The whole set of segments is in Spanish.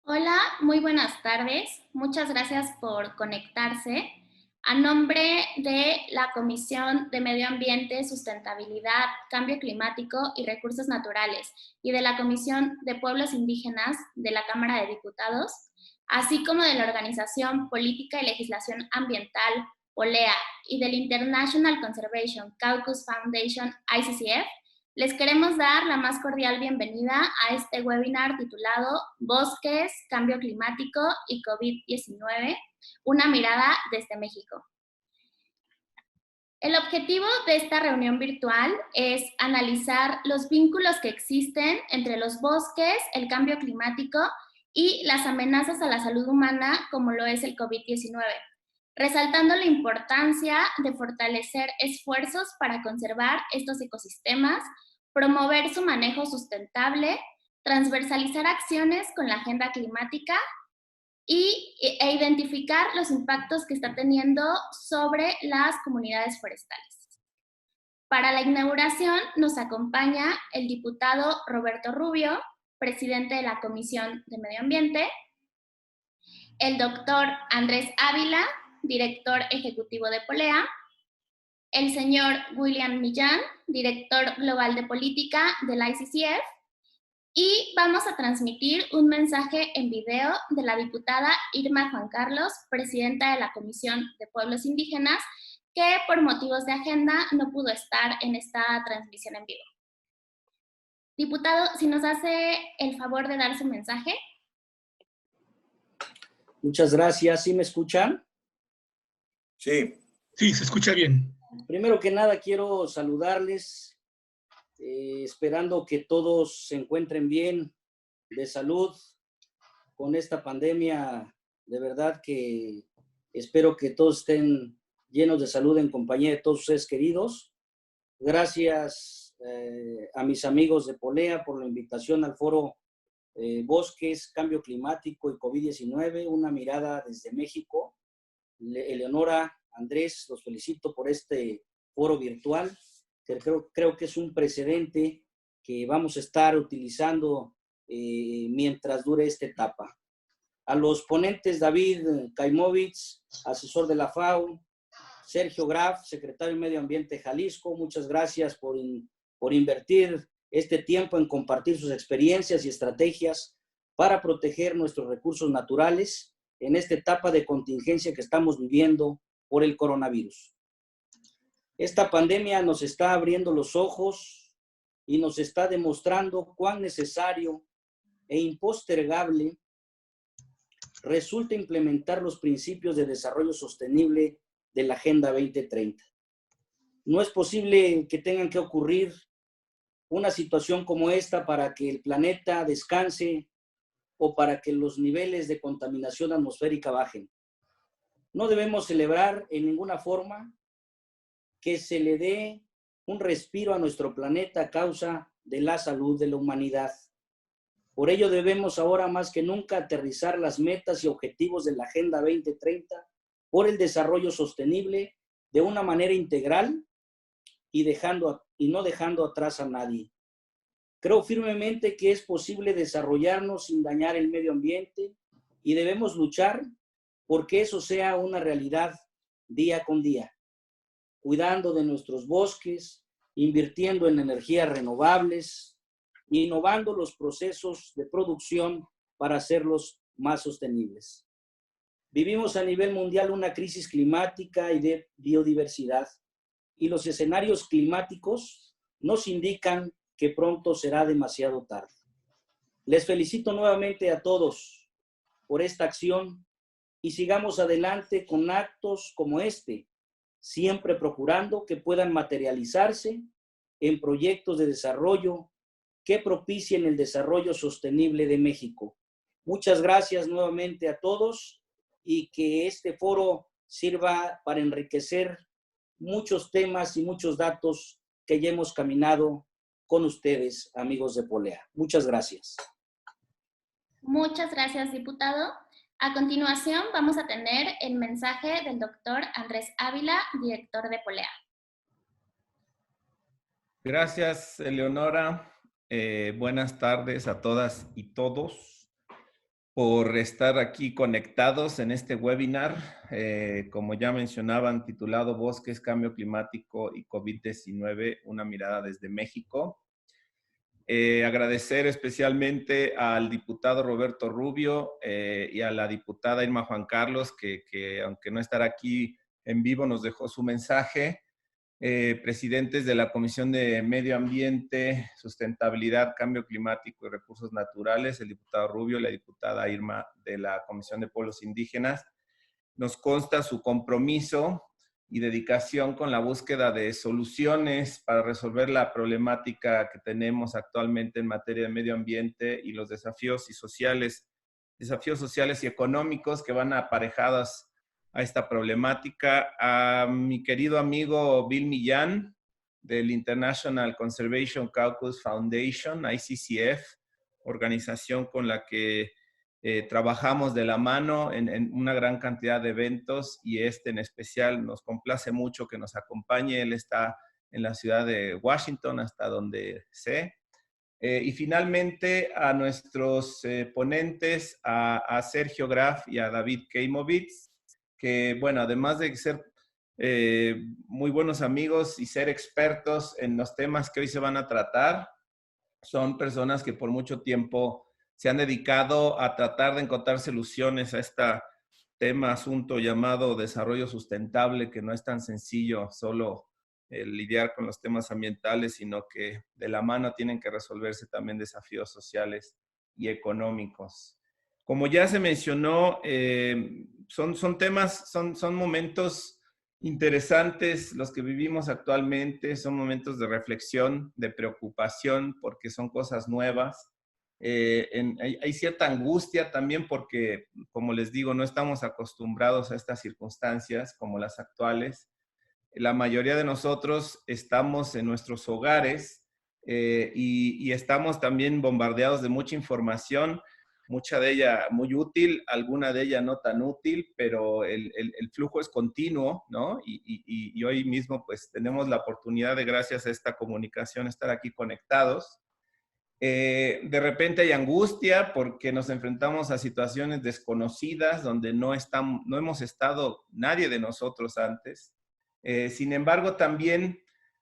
Hola, muy buenas tardes. Muchas gracias por conectarse. A nombre de la Comisión de Medio Ambiente, Sustentabilidad, Cambio Climático y Recursos Naturales y de la Comisión de Pueblos Indígenas de la Cámara de Diputados, así como de la Organización Política y Legislación Ambiental, OLEA, y del International Conservation Caucus Foundation, ICCF, les queremos dar la más cordial bienvenida a este webinar titulado Bosques, Cambio Climático y COVID-19, una mirada desde México. El objetivo de esta reunión virtual es analizar los vínculos que existen entre los bosques, el cambio climático y las amenazas a la salud humana como lo es el COVID-19, resaltando la importancia de fortalecer esfuerzos para conservar estos ecosistemas, promover su manejo sustentable, transversalizar acciones con la agenda climática e identificar los impactos que está teniendo sobre las comunidades forestales. Para la inauguración nos acompaña el diputado Roberto Rubio, presidente de la Comisión de Medio Ambiente, el doctor Andrés Ávila, director ejecutivo de Polea, el señor William Millán, director global de política del ICCF, y vamos a transmitir un mensaje en video de la diputada Irma Juan Carlos, presidenta de la Comisión de Pueblos Indígenas, que por motivos de agenda no pudo estar en esta transmisión en vivo. Diputado, si nos hace el favor de dar su mensaje. Muchas gracias. ¿Sí me escuchan? Sí. Sí, se escucha bien. Primero que nada, quiero saludarles, esperando que todos se encuentren bien, de salud, con esta pandemia. De verdad que espero que todos estén llenos de salud en compañía de todos ustedes queridos. Gracias a mis amigos de Polea por la invitación al foro Bosques, Cambio Climático y COVID-19, una mirada desde México. Eleonora, Andrés, los felicito por este foro virtual, que creo que es un precedente que vamos a estar utilizando mientras dure esta etapa. A los ponentes, David Kaimovitz, asesor de la FAO, Sergio Graf, secretario de Medio Ambiente Jalisco, muchas gracias por invertir este tiempo en compartir sus experiencias y estrategias para proteger nuestros recursos naturales en esta etapa de contingencia que estamos viviendo por el coronavirus. Esta pandemia nos está abriendo los ojos y nos está demostrando cuán necesario e impostergable resulta implementar los principios de desarrollo sostenible de la Agenda 2030. No es posible que tengan que ocurrir una situación como esta para que el planeta descanse o para que los niveles de contaminación atmosférica bajen. No debemos celebrar en ninguna forma que se le dé un respiro a nuestro planeta a causa de la salud de la humanidad. Por ello debemos ahora más que nunca aterrizar las metas y objetivos de la Agenda 2030 por el desarrollo sostenible de una manera integral y no dejando atrás a nadie. Creo firmemente que es posible desarrollarnos sin dañar el medio ambiente y debemos luchar porque eso sea una realidad día con día, cuidando de nuestros bosques, invirtiendo en energías renovables, innovando los procesos de producción para hacerlos más sostenibles. Vivimos a nivel mundial una crisis climática y de biodiversidad, y los escenarios climáticos nos indican que pronto será demasiado tarde. Les felicito nuevamente a todos por esta acción y sigamos adelante con actos como este, siempre procurando que puedan materializarse en proyectos de desarrollo que propicien el desarrollo sostenible de México. Muchas gracias nuevamente a todos y que este foro sirva para enriquecer muchos temas y muchos datos que ya hemos caminado con ustedes, amigos de Polea. Muchas gracias. Muchas gracias, diputado. A continuación vamos a tener el mensaje del doctor Andrés Ávila, director de Polea. Gracias, Eleonora. Buenas tardes a todas y todos. por estar aquí conectados en este webinar, como ya mencionaban, titulado Bosques, Cambio Climático y COVID-19, una mirada desde México. Agradecer especialmente al diputado Roberto Rubio y a la diputada Irma Juan Carlos, que aunque no estará aquí en vivo, nos dejó su mensaje. Presidentes de la Comisión de Medio Ambiente, Sustentabilidad, Cambio Climático y Recursos Naturales, el diputado Rubio y la diputada Irma de la Comisión de Pueblos Indígenas. Nos consta su compromiso y dedicación con la búsqueda de soluciones para resolver la problemática que tenemos actualmente en materia de medio ambiente y los desafíos sociales y económicos que van aparejados a esta problemática. A mi querido amigo Bill Millán, del International Conservation Caucus Foundation, ICCF, organización con la que trabajamos de la mano en una gran cantidad de eventos, y en especial nos complace mucho que nos acompañe. Él está en la ciudad de Washington, hasta donde sé. Y finalmente a nuestros ponentes, a Sergio Graf y a David Keimovitz, que, bueno, además de ser muy buenos amigos y ser expertos en los temas que hoy se van a tratar, son personas que por mucho tiempo se han dedicado a tratar de encontrar soluciones a este asunto llamado desarrollo sustentable, que no es tan sencillo solo lidiar con los temas ambientales, sino que de la mano tienen que resolverse también desafíos sociales y económicos. Como ya se mencionó, son momentos interesantes los que vivimos actualmente, son momentos de reflexión, de preocupación, porque son cosas nuevas. Hay cierta angustia también porque, como les digo, no estamos acostumbrados a estas circunstancias como las actuales. La mayoría de nosotros estamos en nuestros hogares y estamos también bombardeados de mucha información, mucha de ella muy útil, alguna de ella no tan útil, pero el flujo es continuo, ¿no? Y hoy mismo pues tenemos la oportunidad de, gracias a esta comunicación, estar aquí conectados. De repente hay angustia porque nos enfrentamos a situaciones desconocidas donde no hemos estado nadie de nosotros antes. Sin embargo, también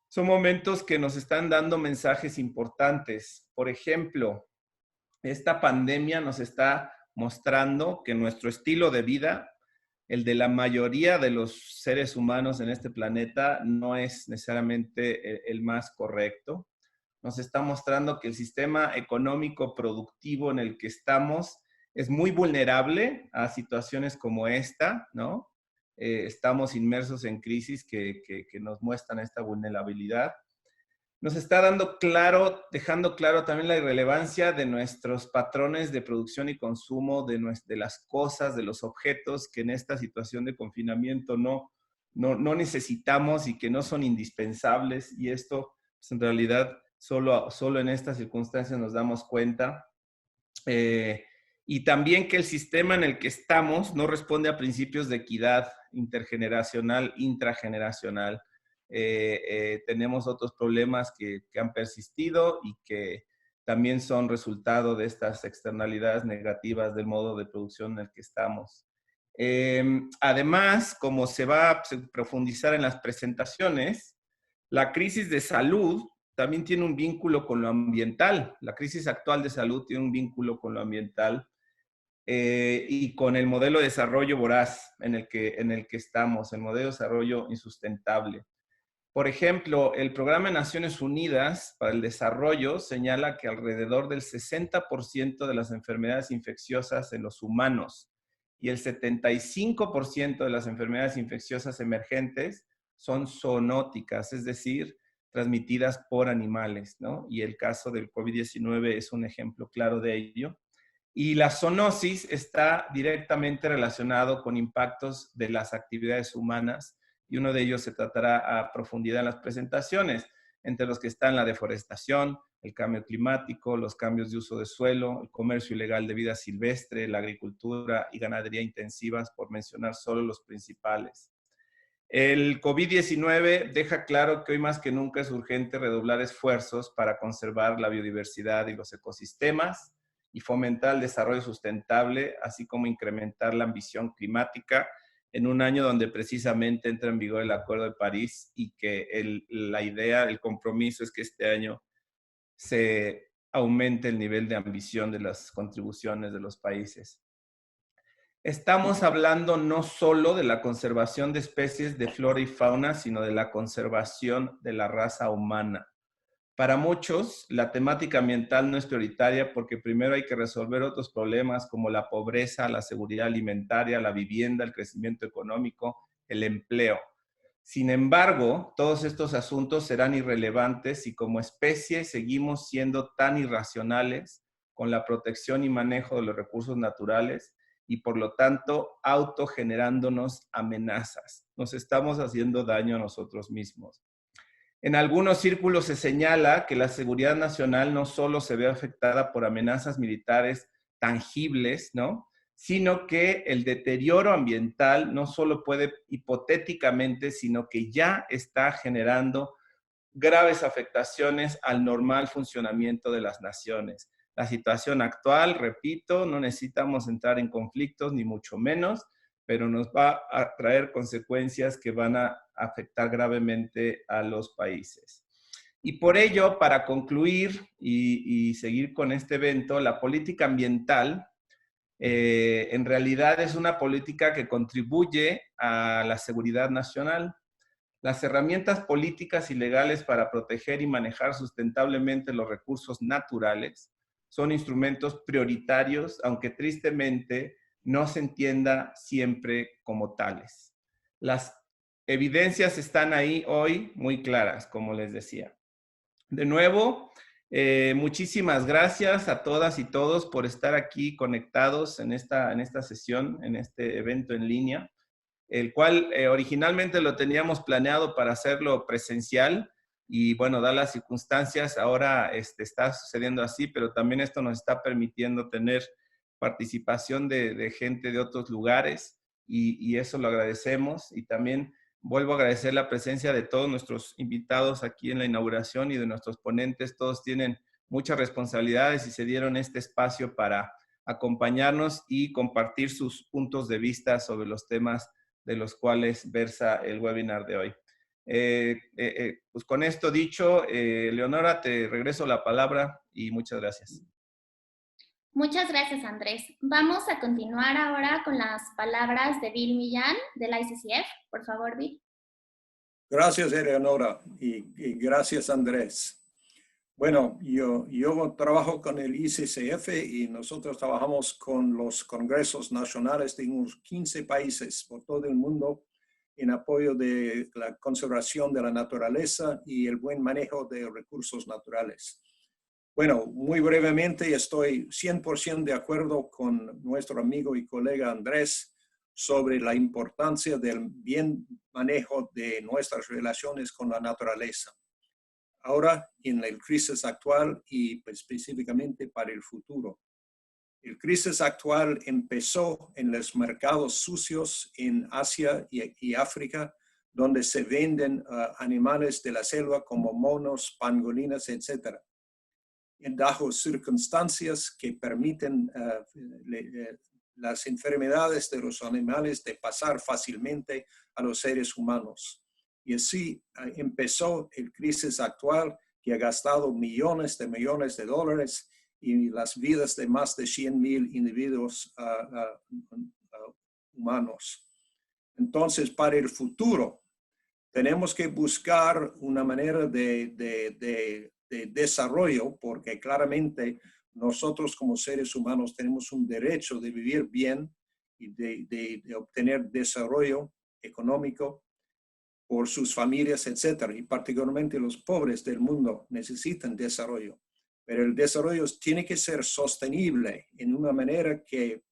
son momentos que nos están dando mensajes importantes. Por ejemplo, esta pandemia nos está mostrando que nuestro estilo de vida, el de la mayoría de los seres humanos en este planeta, no es necesariamente el más correcto. Nos está mostrando que el sistema económico productivo en el que estamos es muy vulnerable a situaciones como esta, ¿no? Estamos inmersos en crisis que nos muestran esta vulnerabilidad. Nos está dejando claro también la irrelevancia de nuestros patrones de producción y consumo, de las cosas, de los objetos que en esta situación de confinamiento no necesitamos y que no son indispensables. Y esto, pues, en realidad, solo en estas circunstancias nos damos cuenta. Y también que el sistema en el que estamos no responde a principios de equidad intergeneracional, intrageneracional. Tenemos otros problemas que han persistido y que también son resultado de estas externalidades negativas del modo de producción en el que estamos. Además, como se va a profundizar en las presentaciones, la crisis de salud también tiene un vínculo con lo ambiental. La crisis actual de salud tiene un vínculo con lo ambiental y con el modelo de desarrollo voraz en el que estamos, el modelo de desarrollo insustentable. Por ejemplo, el Programa de Naciones Unidas para el Desarrollo señala que alrededor del 60% de las enfermedades infecciosas en los humanos y el 75% de las enfermedades infecciosas emergentes son zoonóticas, es decir, transmitidas por animales, ¿no? Y el caso del COVID-19 es un ejemplo claro de ello. Y la zoonosis está directamente relacionado con impactos de las actividades humanas, y uno de ellos se tratará a profundidad en las presentaciones, entre los que están la deforestación, el cambio climático, los cambios de uso de suelo, el comercio ilegal de vida silvestre, la agricultura y ganadería intensivas, por mencionar solo los principales. El COVID-19 deja claro que hoy más que nunca es urgente redoblar esfuerzos para conservar la biodiversidad y los ecosistemas, y fomentar el desarrollo sustentable, así como incrementar la ambición climática en un año donde precisamente entra en vigor el Acuerdo de París y que la idea, el compromiso es que este año se aumente el nivel de ambición de las contribuciones de los países. Estamos hablando no solo de la conservación de especies de flora y fauna, sino de la conservación de la raza humana. Para muchos, la temática ambiental no es prioritaria porque primero hay que resolver otros problemas como la pobreza, la seguridad alimentaria, la vivienda, el crecimiento económico, el empleo. Sin embargo, todos estos asuntos serán irrelevantes si como especie seguimos siendo tan irracionales con la protección y manejo de los recursos naturales y por lo tanto autogenerándonos amenazas. Nos estamos haciendo daño a nosotros mismos. En algunos círculos se señala que la seguridad nacional no solo se ve afectada por amenazas militares tangibles, ¿no?, sino que el deterioro ambiental no solo puede hipotéticamente, sino que ya está generando graves afectaciones al normal funcionamiento de las naciones. La situación actual, repito, no necesitamos entrar en conflictos, ni mucho menos, pero nos va a traer consecuencias que van a afectar gravemente a los países. Y por ello, para concluir y seguir con este evento, la política ambiental en realidad es una política que contribuye a la seguridad nacional. Las herramientas políticas y legales para proteger y manejar sustentablemente los recursos naturales son instrumentos prioritarios, aunque tristemente no se entienda siempre como tales. Las evidencias están ahí hoy muy claras, como les decía. De nuevo, muchísimas gracias a todas y todos por estar aquí conectados en esta sesión, en este evento en línea, el cual originalmente lo teníamos planeado para hacerlo presencial y bueno, dadas las circunstancias, ahora está sucediendo así, pero también esto nos está permitiendo tener participación de gente de otros lugares y eso lo agradecemos y también vuelvo a agradecer la presencia de todos nuestros invitados aquí en la inauguración y de nuestros ponentes. Todos tienen muchas responsabilidades y se dieron este espacio para acompañarnos y compartir sus puntos de vista sobre los temas de los cuales versa el webinar de hoy. Pues con esto dicho, Leonora, te regreso la palabra y muchas gracias. Muchas gracias, Andrés. Vamos a continuar ahora con las palabras de Bill Millán, del ICCF. Por favor, Bill. Gracias, Eleonora, y gracias, Andrés. Bueno, yo trabajo con el ICCF y nosotros trabajamos con los congresos nacionales de unos 15 países por todo el mundo en apoyo de la conservación de la naturaleza y el buen manejo de recursos naturales. Bueno, muy brevemente, estoy 100% de acuerdo con nuestro amigo y colega Andrés sobre la importancia del bien manejo de nuestras relaciones con la naturaleza. Ahora, en la crisis actual y específicamente para el futuro. La crisis actual empezó en los mercados sucios en Asia y África, donde se venden animales de la selva como monos, pangolinas, etc. Bajo circunstancias que permiten las enfermedades de los animales de pasar fácilmente a los seres humanos. Y así empezó la crisis actual que ha gastado millones de dólares y las vidas de más de 100,000 individuos humanos. Entonces, para el futuro, tenemos que buscar una manera de desarrollo, porque claramente nosotros como seres humanos tenemos un derecho de vivir bien y de obtener desarrollo económico por sus familias, etc. Y particularmente los pobres del mundo necesitan desarrollo. Pero el desarrollo tiene que ser sostenible en una manera que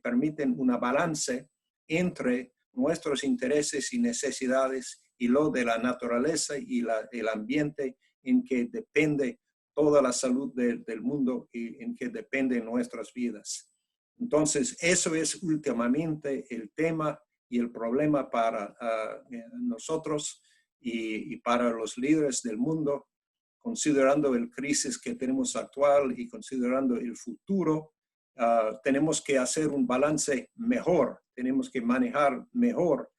permite un balance entre nuestros intereses y necesidades y lo de la naturaleza y el ambiente en que depende toda la salud del mundo y en que dependen nuestras vidas. Entonces, eso es últimamente el tema y el problema para nosotros y para los líderes del mundo considerando el crisis que tenemos actual y considerando el futuro, tenemos que hacer un balance mejor, tenemos que manejar mejor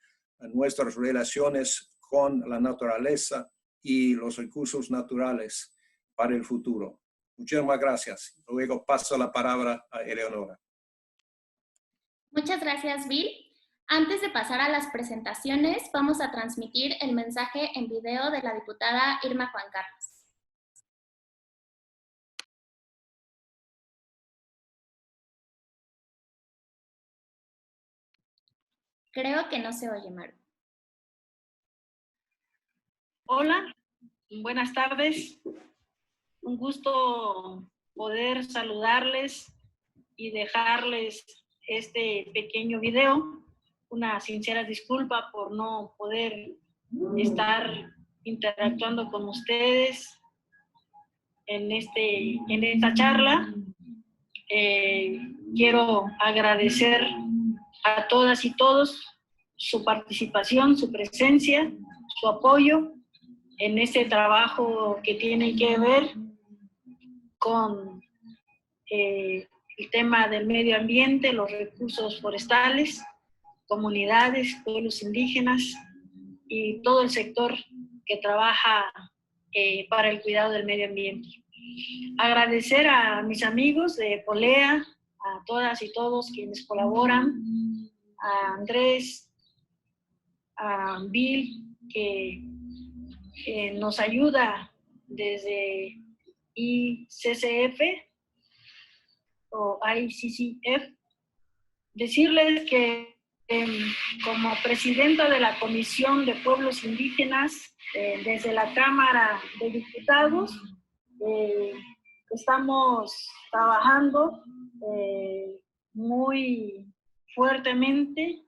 nuestras relaciones con la naturaleza y los recursos naturales para el futuro. Muchísimas gracias. Luego paso la palabra a Eleonora. Muchas gracias, Bill. Antes de pasar a las presentaciones, vamos a transmitir el mensaje en video de la diputada Irma Juan Carlos. Creo que no se oye, Maru. Hola, buenas tardes. Un gusto poder saludarles y dejarles este pequeño video. Una sincera disculpa por no poder estar interactuando con ustedes en esta charla. Quiero agradecer a todas y todos su participación, su presencia, su apoyo en este trabajo que tiene que ver con el tema del medio ambiente, los recursos forestales, comunidades, pueblos indígenas y todo el sector que trabaja para el cuidado del medio ambiente. Agradecer a mis amigos de Polea, a todas y todos quienes colaboran, a Andrés, a Bill, que nos ayuda desde ICCF o ICCF. Decirles que como presidenta de la Comisión de Pueblos Indígenas, desde la Cámara de Diputados, estamos trabajando muy fuertemente,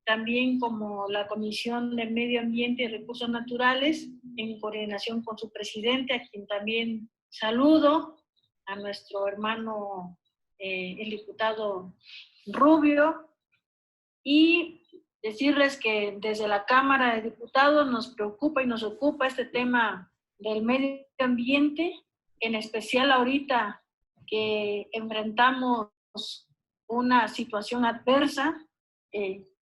también como la Comisión de Medio Ambiente y Recursos Naturales, en coordinación con su presidente, a quien también saludo, a nuestro hermano, el diputado Rubio, y decirles que desde la Cámara de Diputados nos preocupa y nos ocupa este tema del medio ambiente, en especial ahorita que enfrentamos una situación adversa,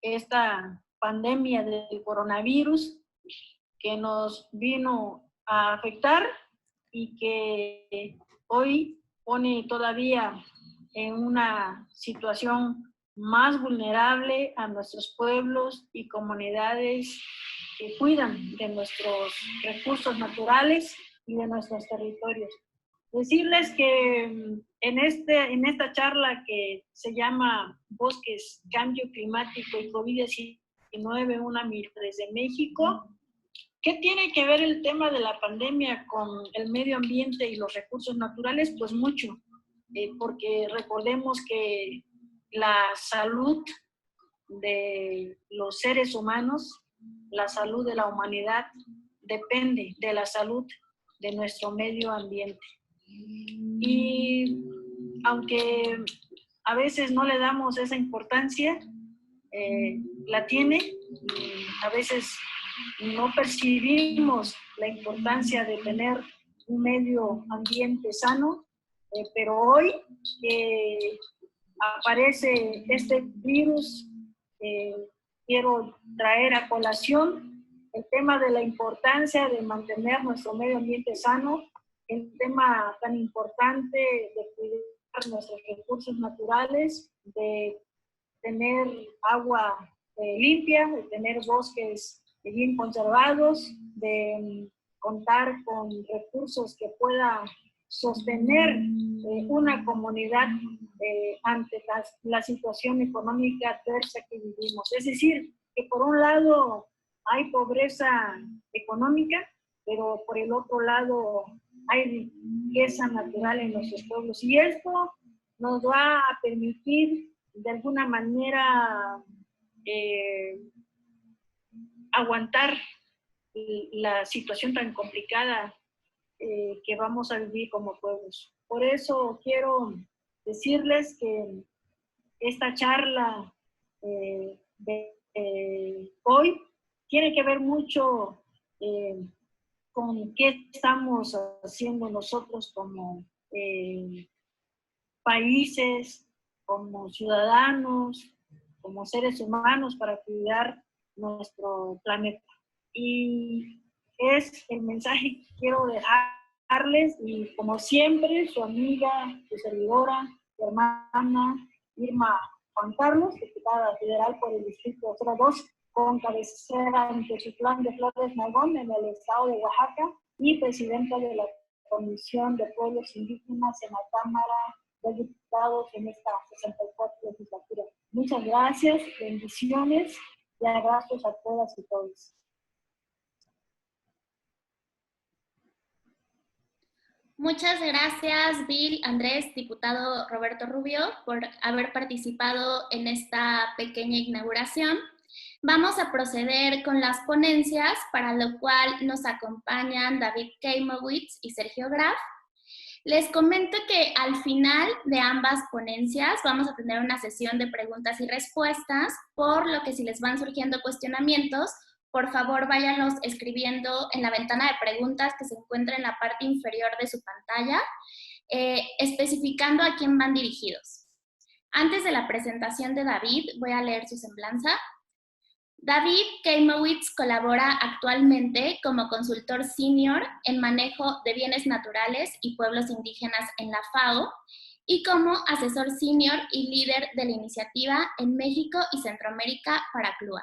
esta pandemia del coronavirus que nos vino a afectar y que hoy pone todavía en una situación más vulnerable a nuestros pueblos y comunidades que cuidan de nuestros recursos naturales y de nuestros territorios. Decirles que en esta charla que se llama Bosques, Cambio Climático y COVID-19, una mirada desde México, ¿qué tiene que ver el tema de la pandemia con el medio ambiente y los recursos naturales? Pues mucho, porque recordemos que la salud de los seres humanos, la salud de la humanidad, depende de la salud de nuestro medio ambiente. Y aunque a veces no le damos esa importancia, la tiene, a veces no percibimos la importancia de tener un medio ambiente sano, pero hoy aparece este virus, quiero traer a colación el tema de la importancia de mantener nuestro medio ambiente sano, el tema tan importante de cuidar nuestros recursos naturales, de tener agua limpia, de tener bosques bien conservados, de contar con recursos que pueda sostener una comunidad ante la situación económica adversa que vivimos. Es decir, que por un lado hay pobreza económica, pero por el otro lado hay riqueza natural en nuestros pueblos. Y esto nos va a permitir de alguna manera aguantar la situación tan complicada que vamos a vivir como pueblos. Por eso quiero decirles que esta charla de hoy tiene que ver mucho con qué estamos haciendo nosotros como países, como ciudadanos, como seres humanos para cuidar nuestro planeta. Y es el mensaje que quiero dejarles, y como siempre, su amiga, su servidora, su hermana Irma Juan Carlos, diputada federal por el Distrito 02, con cabecera en Techitlán de Flores Magón, en el estado de Oaxaca, y presidenta de la Comisión de Pueblos Indígenas en la Cámara de Diputados en esta 64 legislatura. Muchas gracias, bendiciones y abrazos a todas y todos. Muchas gracias, Bill, Andrés, diputado Roberto Rubio, por haber participado en esta pequeña inauguración. Vamos a proceder con las ponencias, para lo cual nos acompañan David Keimowitz y Sergio Graf. Les comento que al final de ambas ponencias vamos a tener una sesión de preguntas y respuestas, por lo que si les van surgiendo cuestionamientos, por favor váyanlos escribiendo en la ventana de preguntas que se encuentra en la parte inferior de su pantalla, especificando a quién van dirigidos. Antes de la presentación de David, voy a leer su semblanza. David Keimowitz colabora actualmente como consultor senior en manejo de bienes naturales y pueblos indígenas en la FAO y como asesor senior y líder de la iniciativa en México y Centroamérica para CLUA.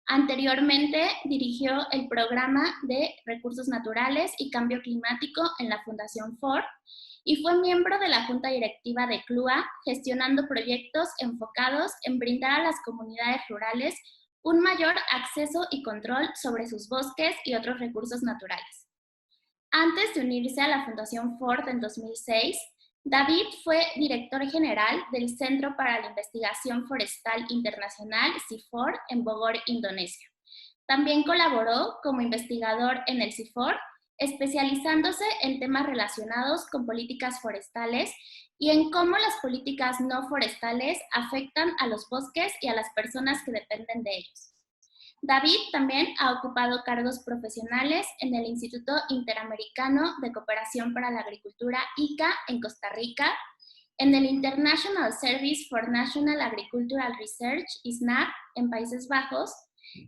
Anteriormente dirigió el programa de Recursos Naturales y Cambio Climático en la Fundación Ford y fue miembro de la Junta Directiva de CLUA, gestionando proyectos enfocados en brindar a las comunidades rurales un mayor acceso y control sobre sus bosques y otros recursos naturales. Antes de unirse a la Fundación Ford en 2006, David fue director general del Centro para la Investigación Forestal Internacional, CIFOR, en Bogor, Indonesia. También colaboró como investigador en el CIFOR, especializándose en temas relacionados con políticas forestales y en cómo las políticas no forestales afectan a los bosques y a las personas que dependen de ellos. David también ha ocupado cargos profesionales en el Instituto Interamericano de Cooperación para la Agricultura, ICA, en Costa Rica, en el International Service for National Agricultural Research, ISNAR, en Países Bajos,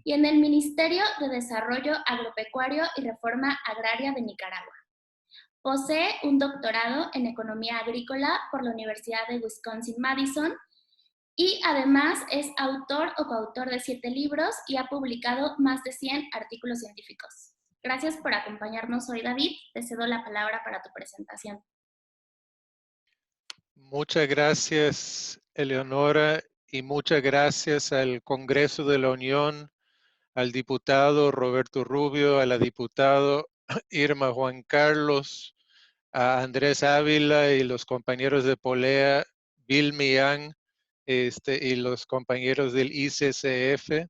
y en el Ministerio de Desarrollo Agropecuario y Reforma Agraria de Nicaragua. Posee un doctorado en Economía Agrícola por la Universidad de Wisconsin-Madison y además es autor o coautor de 7 libros y ha publicado más de 100 artículos científicos. Gracias por acompañarnos hoy, David. Te cedo la palabra para tu presentación. Muchas gracias, Eleonora, y muchas gracias al Congreso de la Unión, al diputado Roberto Rubio, a la diputada Irma Juan Carlos, a Andrés Ávila y los compañeros de Polea, Bill Millán, y los compañeros del ICCF.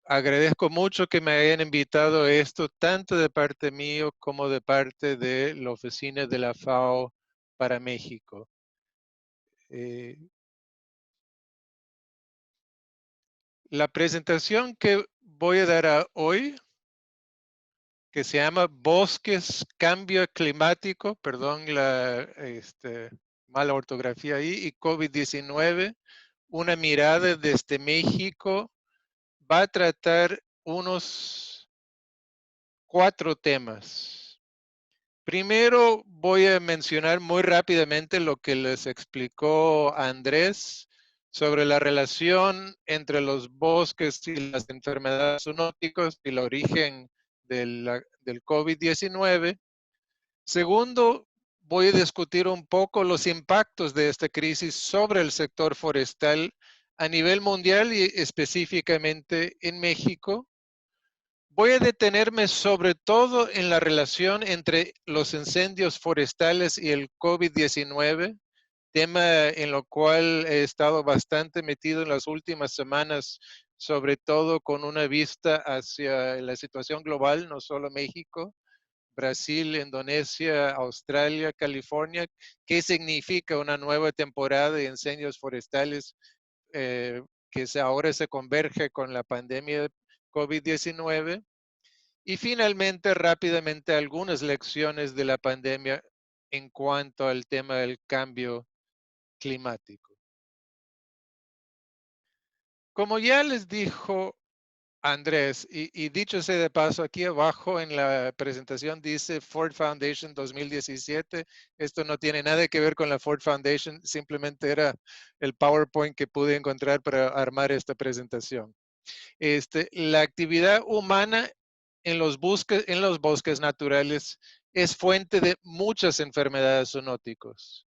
Agradezco mucho que me hayan invitado a esto, tanto de parte mío como de parte de la oficina de la FAO para México. La presentación que voy a dar hoy, que se llama Bosques, Cambio Climático, perdón la mala ortografía ahí, y COVID-19, una mirada desde México, va a tratar unos 4 temas. Primero voy a mencionar muy rápidamente lo que les explicó Andrés sobre la relación entre los bosques y las enfermedades zoonóticas y el origen del COVID-19. Segundo, voy a discutir un poco los impactos de esta crisis sobre el sector forestal a nivel mundial y específicamente en México. Voy a detenerme sobre todo en la relación entre los incendios forestales y el COVID-19, tema en lo cual he estado bastante metido en las últimas semanas, sobre todo con una vista hacia la situación global, no solo México, Brasil, Indonesia, Australia, California. ¿Qué significa una nueva temporada de incendios forestales que ahora se converge con la pandemia COVID-19? Y finalmente, rápidamente, algunas lecciones de la pandemia en cuanto al tema del cambio climático. Como ya les dijo Andrés, y dicho sea de paso, aquí abajo en la presentación dice Ford Foundation 2017. Esto no tiene nada que ver con la Ford Foundation, simplemente era el PowerPoint que pude encontrar para armar esta presentación. La actividad humana en los bosques naturales es fuente de muchas enfermedades zoonóticas.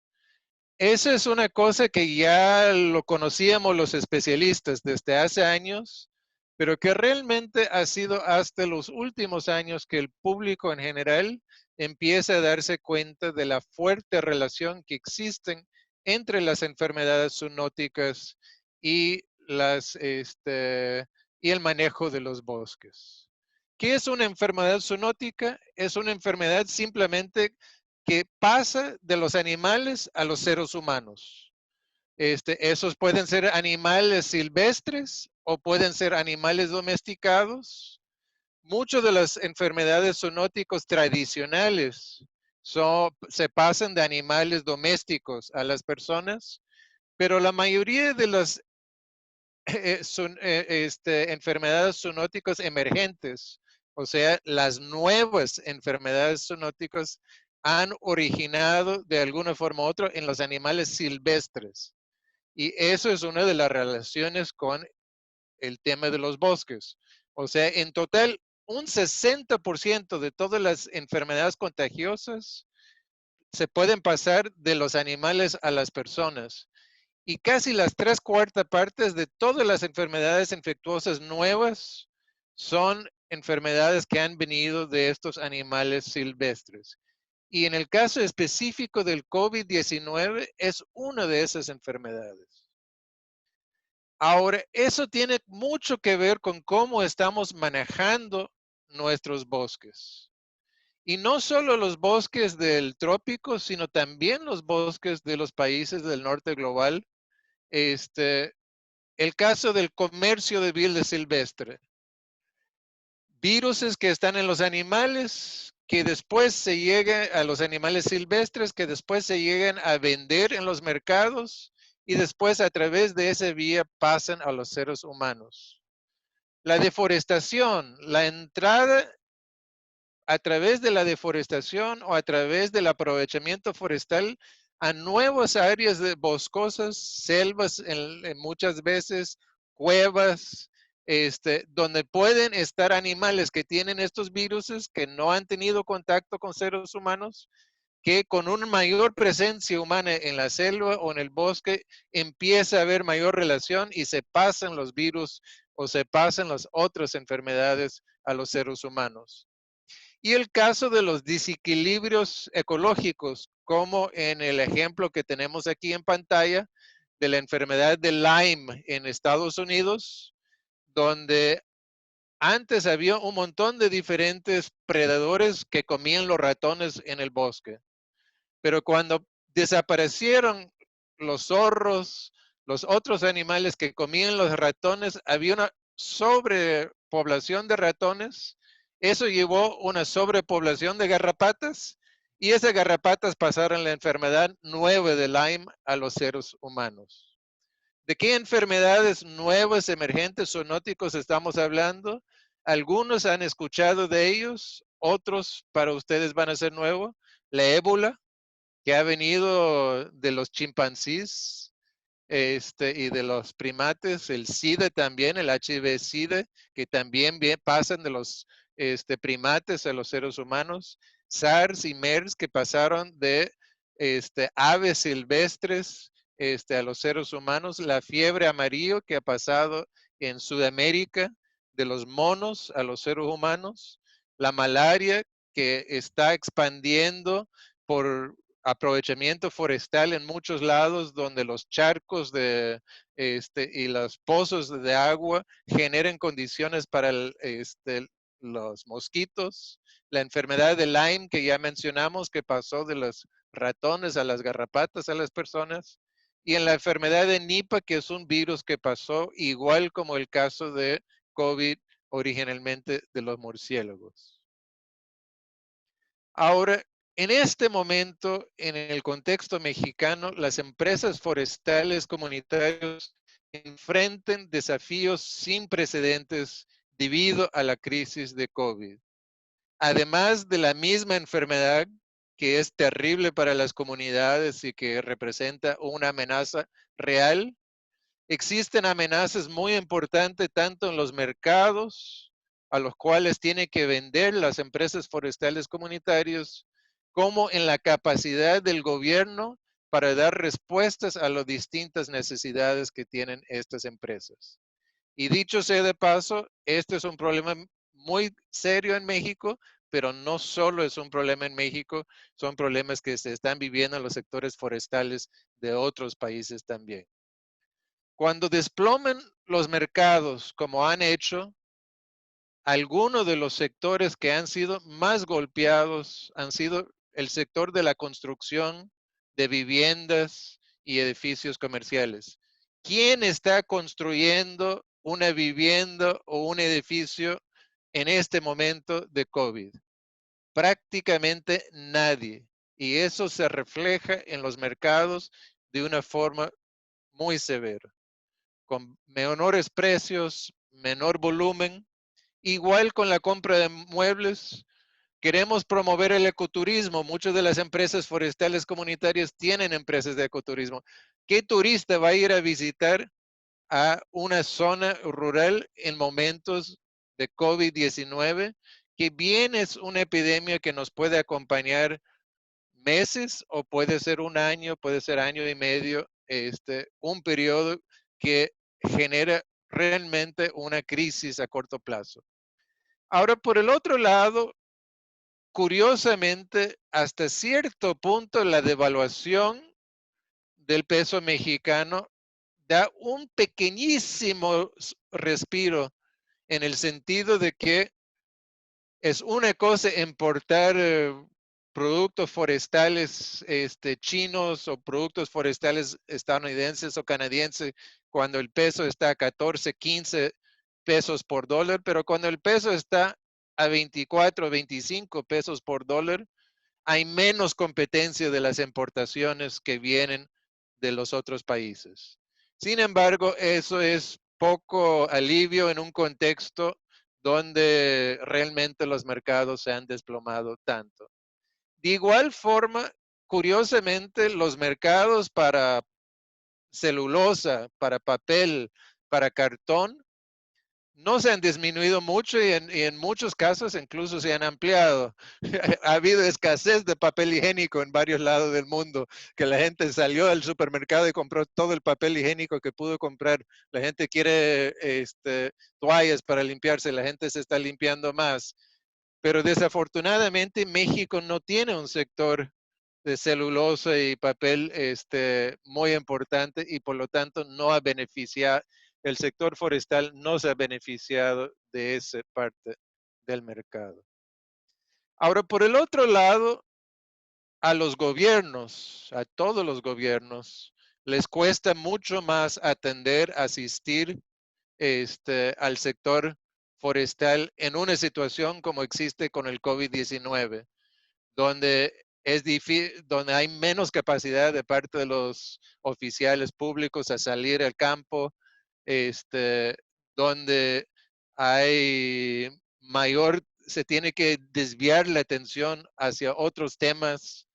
Esa es una cosa que ya lo conocíamos los especialistas desde hace años, pero que realmente ha sido hasta los últimos años que el público en general empieza a darse cuenta de la fuerte relación que existen entre las enfermedades zoonóticas y, y el manejo de los bosques. ¿Qué es una enfermedad zoonótica? Es una enfermedad simplemente que pasa de los animales a los seres humanos. Esos pueden ser animales silvestres o pueden ser animales domesticados. Muchas de las enfermedades zoonóticas tradicionales se pasan de animales domésticos a las personas, pero la mayoría de las enfermedades zoonóticas emergentes, o sea, las nuevas enfermedades zoonóticas han originado de alguna forma u otra en los animales silvestres. Y eso es una de las relaciones con el tema de los bosques. O sea, en total, un 60% de todas las enfermedades contagiosas se pueden pasar de los animales a las personas. Y casi las 3/4 partes de todas las enfermedades infecciosas nuevas son enfermedades que han venido de estos animales silvestres. Y en el caso específico del COVID-19 es una de esas enfermedades. Ahora, eso tiene mucho que ver con cómo estamos manejando nuestros bosques. Y no solo los bosques del trópico, sino también los bosques de los países del norte global. El caso del comercio de vida silvestre. Viruses que están en los animales, que después se llegan a los animales silvestres, que después se llegan a vender en los mercados y después a través de esa vía pasan a los seres humanos. La deforestación, la entrada a través de la deforestación o a través del aprovechamiento forestal a nuevas áreas de boscosas, selvas en muchas veces, cuevas, donde pueden estar animales que tienen estos virus que no han tenido contacto con seres humanos, que con una mayor presencia humana en la selva o en el bosque empieza a haber mayor relación y se pasan los virus o se pasan las otras enfermedades a los seres humanos. Y el caso de los desequilibrios ecológicos, como en el ejemplo que tenemos aquí en pantalla de la enfermedad de Lyme en Estados Unidos, donde antes había un montón de diferentes predadores que comían los ratones en el bosque. Pero cuando desaparecieron los zorros, los otros animales que comían los ratones, había una sobrepoblación de ratones. Eso llevó a una sobrepoblación de garrapatas y esas garrapatas pasaron la enfermedad nueva de Lyme a los seres humanos. ¿De qué enfermedades nuevas, emergentes, zoonóticos estamos hablando? Algunos han escuchado de ellos, otros para ustedes van a ser nuevos. La ébola, que ha venido de los chimpancés y de los primates, el SIDA también, el HIV-SIDA, que también pasan de los primates a los seres humanos, SARS y MERS, que pasaron de aves silvestres a los seres humanos, la fiebre amarillo, que ha pasado en Sudamérica, de los monos a los seres humanos, la malaria, que está expandiendo por aprovechamiento forestal en muchos lados donde los charcos y los pozos de agua generan condiciones para los mosquitos. La enfermedad de Lyme que ya mencionamos que pasó de los ratones a las garrapatas a las personas. Y en la enfermedad de Nipah, que es un virus que pasó igual como el caso de COVID originalmente de los murciélagos. Ahora, en este momento, en el contexto mexicano, las empresas forestales comunitarias enfrentan desafíos sin precedentes debido a la crisis de COVID. Además de la misma enfermedad que es terrible para las comunidades y que representa una amenaza real, existen amenazas muy importantes tanto en los mercados a los cuales tienen que vender las empresas forestales comunitarias, como en la capacidad del gobierno para dar respuestas a las distintas necesidades que tienen estas empresas. Y dicho sea de paso, este es un problema muy serio en México, pero no solo es un problema en México, son problemas que se están viviendo en los sectores forestales de otros países también. Cuando desplomen los mercados, como han hecho, algunos de los sectores que han sido más golpeados han sido el sector de la construcción de viviendas y edificios comerciales. ¿Quién está construyendo una vivienda o un edificio en este momento de COVID? Prácticamente nadie. Y eso se refleja en los mercados de una forma muy severa, con menores precios, menor volumen. Igual con la compra de muebles, queremos promover el ecoturismo. Muchas de las empresas forestales comunitarias tienen empresas de ecoturismo. ¿Qué turista va a ir a visitar a una zona rural en momentos de COVID-19? Que bien es una epidemia que nos puede acompañar meses o puede ser un año, puede ser año y medio, un periodo que genera realmente una crisis a corto plazo. Ahora, por el otro lado, curiosamente, hasta cierto punto la devaluación del peso mexicano da un pequeñísimo respiro en el sentido de que es una cosa importar productos forestales chinos o productos forestales estadounidenses o canadienses cuando el peso está a 14, 15 pesos por dólar, pero cuando el peso está a 24, 25 pesos por dólar, hay menos competencia de las importaciones que vienen de los otros países. Sin embargo, eso es poco alivio en un contexto donde realmente los mercados se han desplomado tanto. De igual forma, curiosamente, los mercados para celulosa, para papel, para cartón, no se han disminuido mucho y en muchos casos incluso se han ampliado. Ha habido escasez de papel higiénico en varios lados del mundo, que la gente salió del supermercado y compró todo el papel higiénico que pudo comprar. La gente quiere toallas para limpiarse, la gente se está limpiando más. Pero desafortunadamente México no tiene un sector de celulosa y papel muy importante y por lo tanto no ha beneficiado, el sector forestal no se ha beneficiado de esa parte del mercado. Ahora, por el otro lado, a los gobiernos, a todos los gobiernos, les cuesta mucho más atender, asistir al sector forestal en una situación como existe con el COVID-19, donde donde hay menos capacidad de parte de los oficiales públicos a salir al campo, donde hay se tiene que desviar la atención hacia otros temas,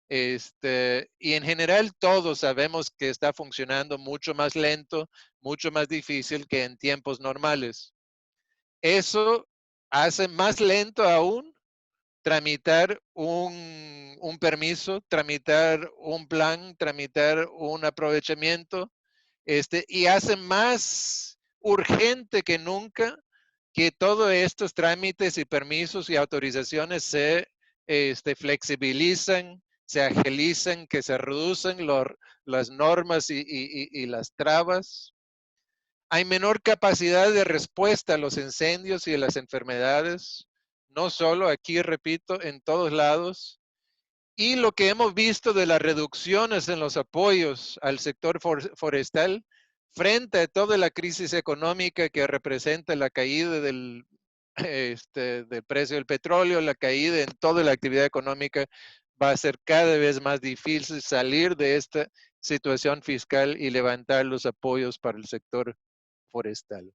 y en general todos sabemos que está funcionando mucho más lento, mucho más difícil que en tiempos normales. Eso hace más lento aún tramitar un permiso, tramitar un plan, tramitar un aprovechamiento, y hace más urgente que nunca que todos estos trámites y permisos y autorizaciones se flexibilizan, se agilizan, que se reducen las normas y las trabas. Hay menor capacidad de respuesta a los incendios y a las enfermedades, no solo aquí, repito, en todos lados. Y lo que hemos visto de las reducciones en los apoyos al sector forestal frente a toda la crisis económica que representa la caída del precio del petróleo, la caída en toda la actividad económica, va a ser cada vez más difícil salir de esta situación fiscal y levantar los apoyos para el sector forestal.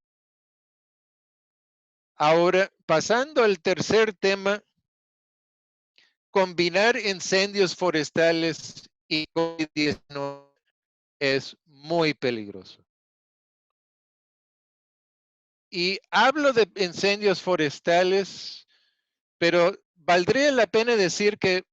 Ahora, pasando al tercer tema, combinar incendios forestales y COVID-19 es muy peligroso. Y hablo de incendios forestales, pero valdría la pena decir que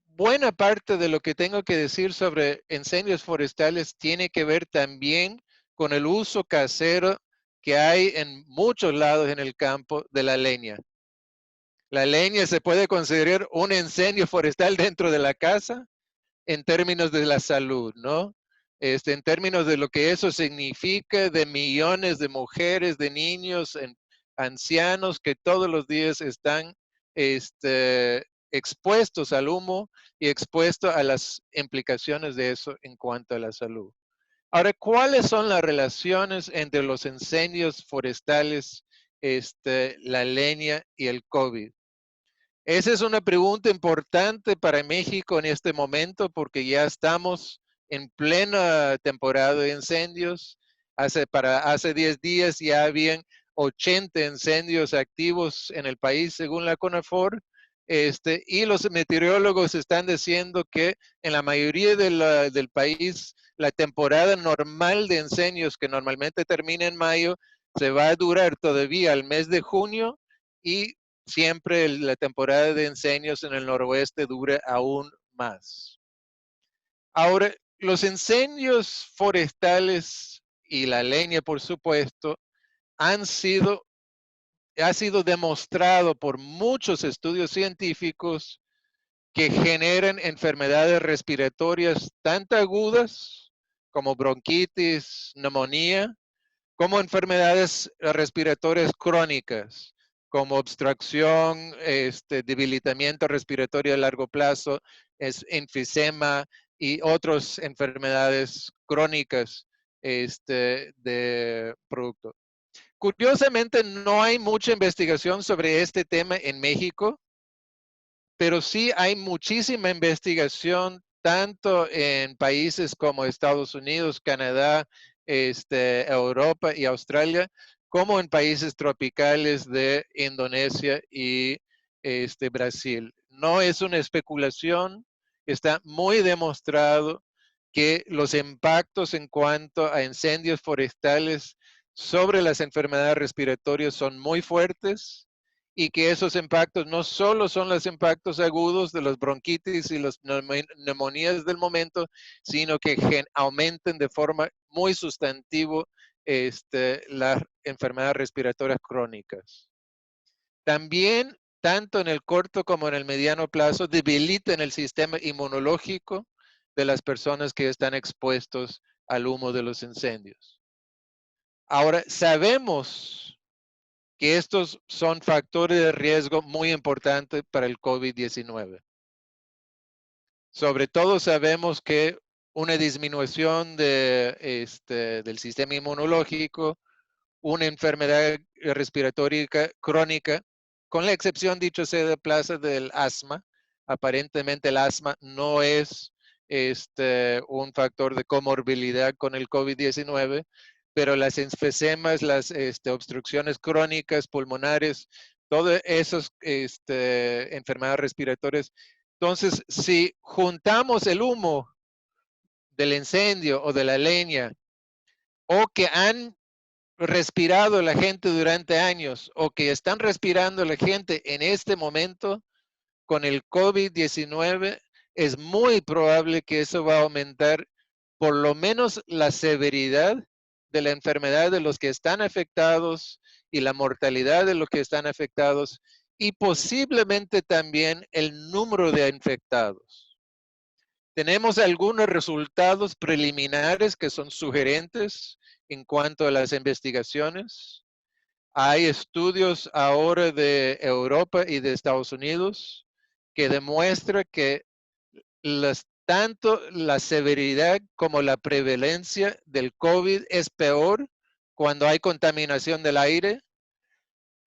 buena parte de lo que tengo que decir sobre incendios forestales tiene que ver también con el uso casero que hay en muchos lados en el campo de la leña. La leña se puede considerar un incendio forestal dentro de la casa en términos de la salud, ¿no? En términos de lo que eso significa de millones de mujeres, de niños, ancianos que todos los días están expuestos al humo y expuestos a las implicaciones de eso en cuanto a la salud. Ahora, ¿cuáles son las relaciones entre los incendios forestales, la leña y el COVID? Esa es una pregunta importante para México en este momento porque ya estamos en plena temporada de incendios. Hace 10 días ya habían 80 incendios activos en el país según la CONAFOR. Y los meteorólogos están diciendo que en la mayoría del país la temporada normal de incendios que normalmente termina en mayo se va a durar todavía al mes de junio y siempre la temporada de incendios en el noroeste dura aún más. Ahora, los incendios forestales y la leña, por supuesto, ha sido demostrado por muchos estudios científicos que generan enfermedades respiratorias tanto agudas como bronquitis, neumonía, como enfermedades respiratorias crónicas, como obstrucción, debilitamiento respiratorio a largo plazo, enfisema y otras enfermedades crónicas de producto. Curiosamente, no hay mucha investigación sobre este tema en México, pero sí hay muchísima investigación tanto en países como Estados Unidos, Canadá, Europa y Australia, como en países tropicales de Indonesia y Brasil. No es una especulación, está muy demostrado que los impactos en cuanto a incendios forestales sobre las enfermedades respiratorias son muy fuertes y que esos impactos no solo son los impactos agudos de los bronquitis y las neumonías del momento, sino que aumenten de forma muy sustantiva las enfermedades respiratorias crónicas. También, tanto en el corto como en el mediano plazo, debilitan el sistema inmunológico de las personas que están expuestos al humo de los incendios. Ahora, sabemos que estos son factores de riesgo muy importantes para el COVID-19. Sobre todo sabemos que una disminución del sistema inmunológico, una enfermedad respiratoria crónica, con la excepción, dicho sea de plaza, del asma. Aparentemente el asma no es un factor de comorbilidad con el COVID-19, pero las enfesemas, las obstrucciones crónicas pulmonares, todas esas enfermedades respiratorias. Entonces, si juntamos el humo del incendio o de la leña, o que han respirado la gente durante años, o que están respirando la gente en este momento con el COVID-19, es muy probable que eso va a aumentar por lo menos la severidad de la enfermedad de los que están afectados y la mortalidad de los que están afectados y posiblemente también el número de infectados. Tenemos algunos resultados preliminares que son sugerentes en cuanto a las investigaciones. Hay estudios ahora de Europa y de Estados Unidos que demuestran que las tanto la severidad como la prevalencia del COVID es peor cuando hay contaminación del aire.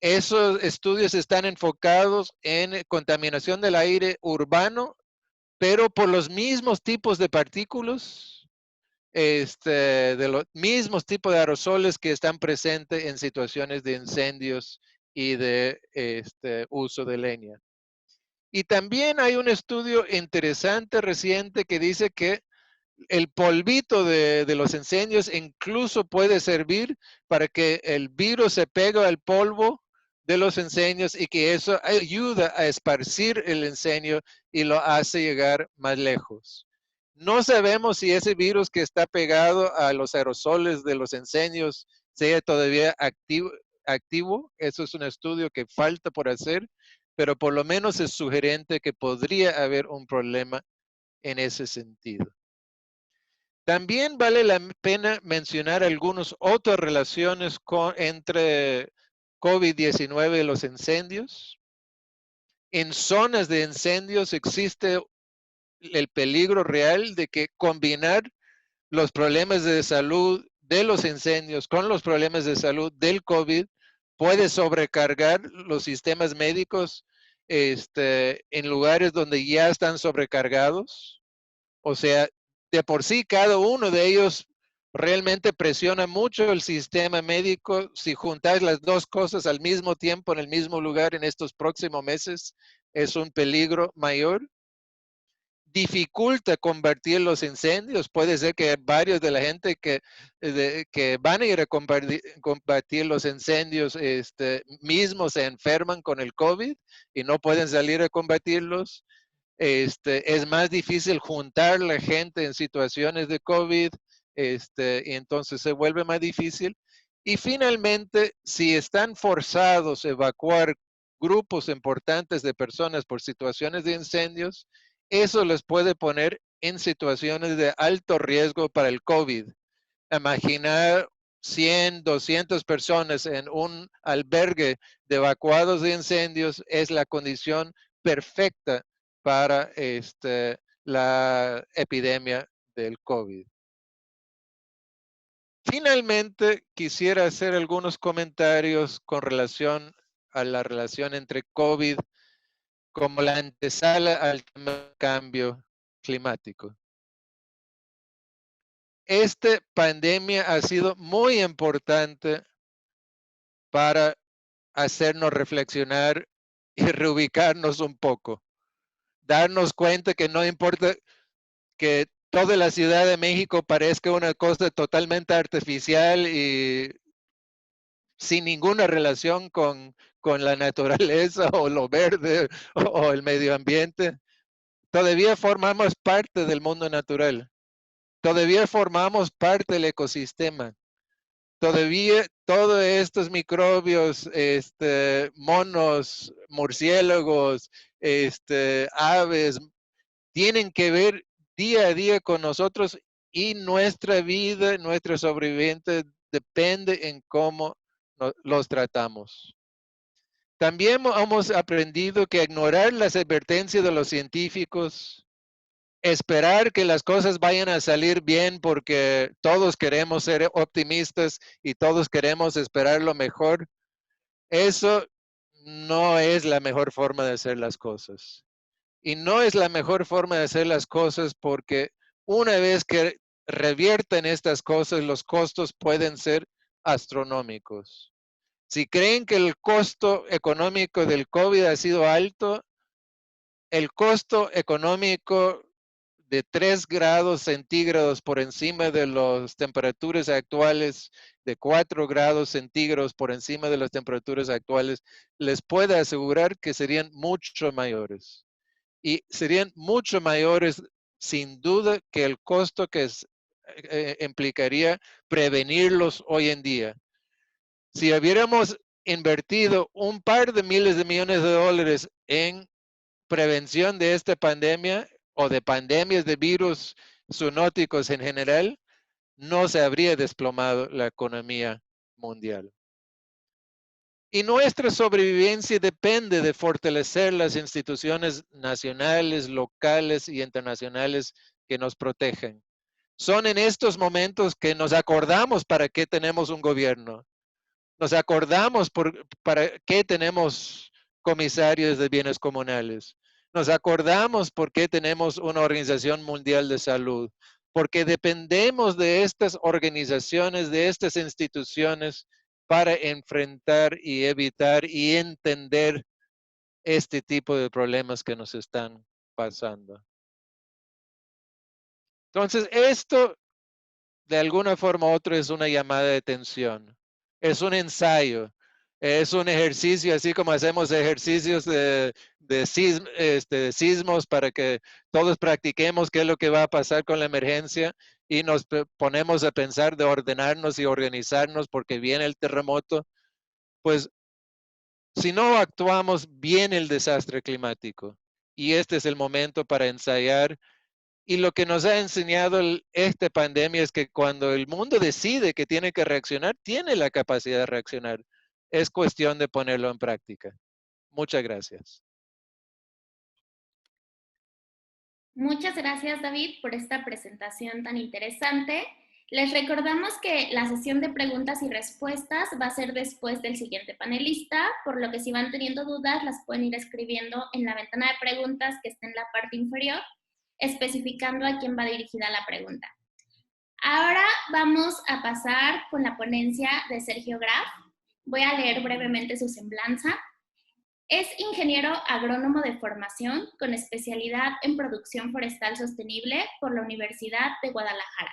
Esos estudios están enfocados en contaminación del aire urbano, pero por los mismos tipos de partículas, de los mismos tipos de aerosoles que están presentes en situaciones de incendios y de uso de leña. Y también hay un estudio interesante reciente que dice que el polvito de los incendios incluso puede servir para que el virus se pegue al polvo de los incendios y que eso ayuda a esparcir el incendio y lo hace llegar más lejos. No sabemos si ese virus que está pegado a los aerosoles de los incendios sea todavía activo. Eso es un estudio que falta por hacer, pero por lo menos es sugerente que podría haber un problema en ese sentido. También vale la pena mencionar algunas otras relaciones entre COVID-19 y los incendios. En zonas de incendios existe el peligro real de que combinar los problemas de salud de los incendios con los problemas de salud del COVID puede sobrecargar los sistemas médicos en lugares donde ya están sobrecargados. O sea, de por sí cada uno de ellos realmente presiona mucho el sistema médico. Si juntas las dos cosas al mismo tiempo en el mismo lugar en estos próximos meses, es un peligro mayor. Dificulta combatir los incendios. Puede ser que varios de la gente que van a ir a combatir los incendios mismos se enferman con el COVID y no pueden salir a combatirlos. Es más difícil juntar la gente en situaciones de COVID, y entonces se vuelve más difícil. Y finalmente, si están forzados a evacuar grupos importantes de personas por situaciones de incendios, eso les puede poner en situaciones de alto riesgo para el COVID. Imaginar 100, 200 personas en un albergue de evacuados de incendios es la condición perfecta para la epidemia del COVID. Finalmente, quisiera hacer algunos comentarios con relación a la relación entre COVID como la antesala al cambio climático. Esta pandemia ha sido muy importante para hacernos reflexionar y reubicarnos un poco. Darnos cuenta que no importa que toda la Ciudad de México parezca una cosa totalmente artificial y sin ninguna relación con la naturaleza o lo verde o el medio ambiente. Todavía formamos parte del mundo natural. Todavía formamos parte del ecosistema. Todavía todos estos microbios, monos, murciélagos, aves, tienen que ver día a día con nosotros y nuestra vida, nuestra sobrevivencia depende en cómo los tratamos. También hemos aprendido que ignorar las advertencias de los científicos, esperar que las cosas vayan a salir bien porque todos queremos ser optimistas y todos queremos esperar lo mejor, eso no es la mejor forma de hacer las cosas. Y no es la mejor forma de hacer las cosas porque una vez que revierten estas cosas, los costos pueden ser astronómicos. Si creen que el costo económico del COVID ha sido alto, el costo económico de 3 grados centígrados por encima de las temperaturas actuales, de 4 grados centígrados por encima de las temperaturas actuales, les puedo asegurar que serían mucho mayores. Y serían mucho mayores, sin duda, que el costo que implicaría prevenirlos hoy en día. Si hubiéramos invertido un par de miles de millones de dólares en prevención de esta pandemia o de pandemias de virus zoonóticos en general, no se habría desplomado la economía mundial. Y nuestra sobrevivencia depende de fortalecer las instituciones nacionales, locales y internacionales que nos protegen. Son en estos momentos que nos acordamos para qué tenemos un gobierno. Nos acordamos para qué tenemos comisarios de bienes comunales. Nos acordamos por qué tenemos una Organización Mundial de Salud. Porque dependemos de estas organizaciones, de estas instituciones, para enfrentar y evitar y entender este tipo de problemas que nos están pasando. Entonces, esto de alguna forma u otra es una llamada de atención, es un ensayo, es un ejercicio, así como hacemos ejercicios de sismos para que todos practiquemos qué es lo que va a pasar con la emergencia y nos ponemos a pensar de ordenarnos y organizarnos porque viene el terremoto. Pues si no actuamos, viene el desastre climático y este es el momento para ensayar. Y lo que nos ha enseñado esta pandemia es que cuando el mundo decide que tiene que reaccionar, tiene la capacidad de reaccionar. Es cuestión de ponerlo en práctica. Muchas gracias. Muchas gracias, David, por esta presentación tan interesante. Les recordamos que la sesión de preguntas y respuestas va a ser después del siguiente panelista, por lo que si van teniendo dudas, las pueden ir escribiendo en la ventana de preguntas que está en la parte inferior, especificando a quién va dirigida la pregunta. Ahora vamos a pasar con la ponencia de Sergio Graf. Voy a leer brevemente su semblanza. Es ingeniero agrónomo de formación con especialidad en producción forestal sostenible por la Universidad de Guadalajara.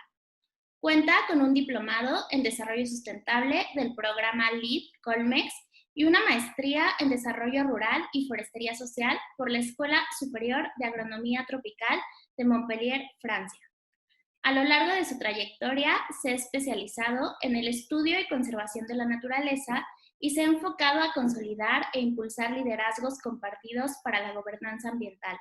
Cuenta con un diplomado en desarrollo sustentable del programa LEED Colmex y una maestría en desarrollo rural y forestería social por la Escuela Superior de Agronomía Tropical de Montpellier, Francia. A lo largo de su trayectoria se ha especializado en el estudio y conservación de la naturaleza y se ha enfocado a consolidar e impulsar liderazgos compartidos para la gobernanza ambiental.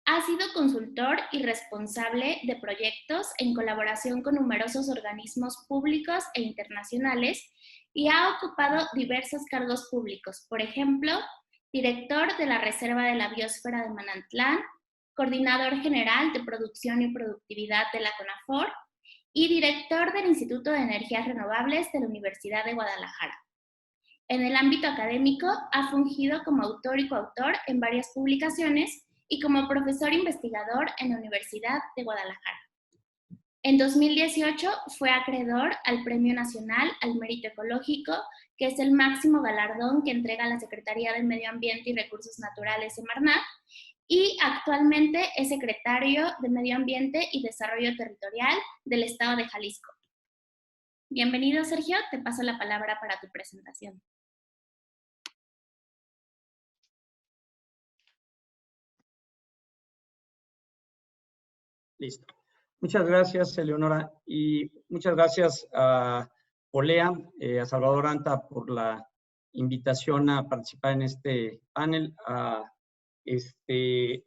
Ha sido consultor y responsable de proyectos en colaboración con numerosos organismos públicos e internacionales y ha ocupado diversos cargos públicos, por ejemplo, director de la Reserva de la Biosfera de Manantlán, coordinador general de producción y productividad de la CONAFOR y director del Instituto de Energías Renovables de la Universidad de Guadalajara. En el ámbito académico, ha fungido como autor y coautor en varias publicaciones y como profesor investigador en la Universidad de Guadalajara. En 2018 fue acreedor al Premio Nacional al Mérito Ecológico, que es el máximo galardón que entrega la Secretaría de Medio Ambiente y Recursos Naturales, Semarnat, y actualmente es secretario de Medio Ambiente y Desarrollo Territorial del Estado de Jalisco. Bienvenido, Sergio, te paso la palabra para tu presentación. Listo. Muchas gracias, Eleonora, y muchas gracias a Olea, a Salvador Anta por la invitación a participar en este panel, a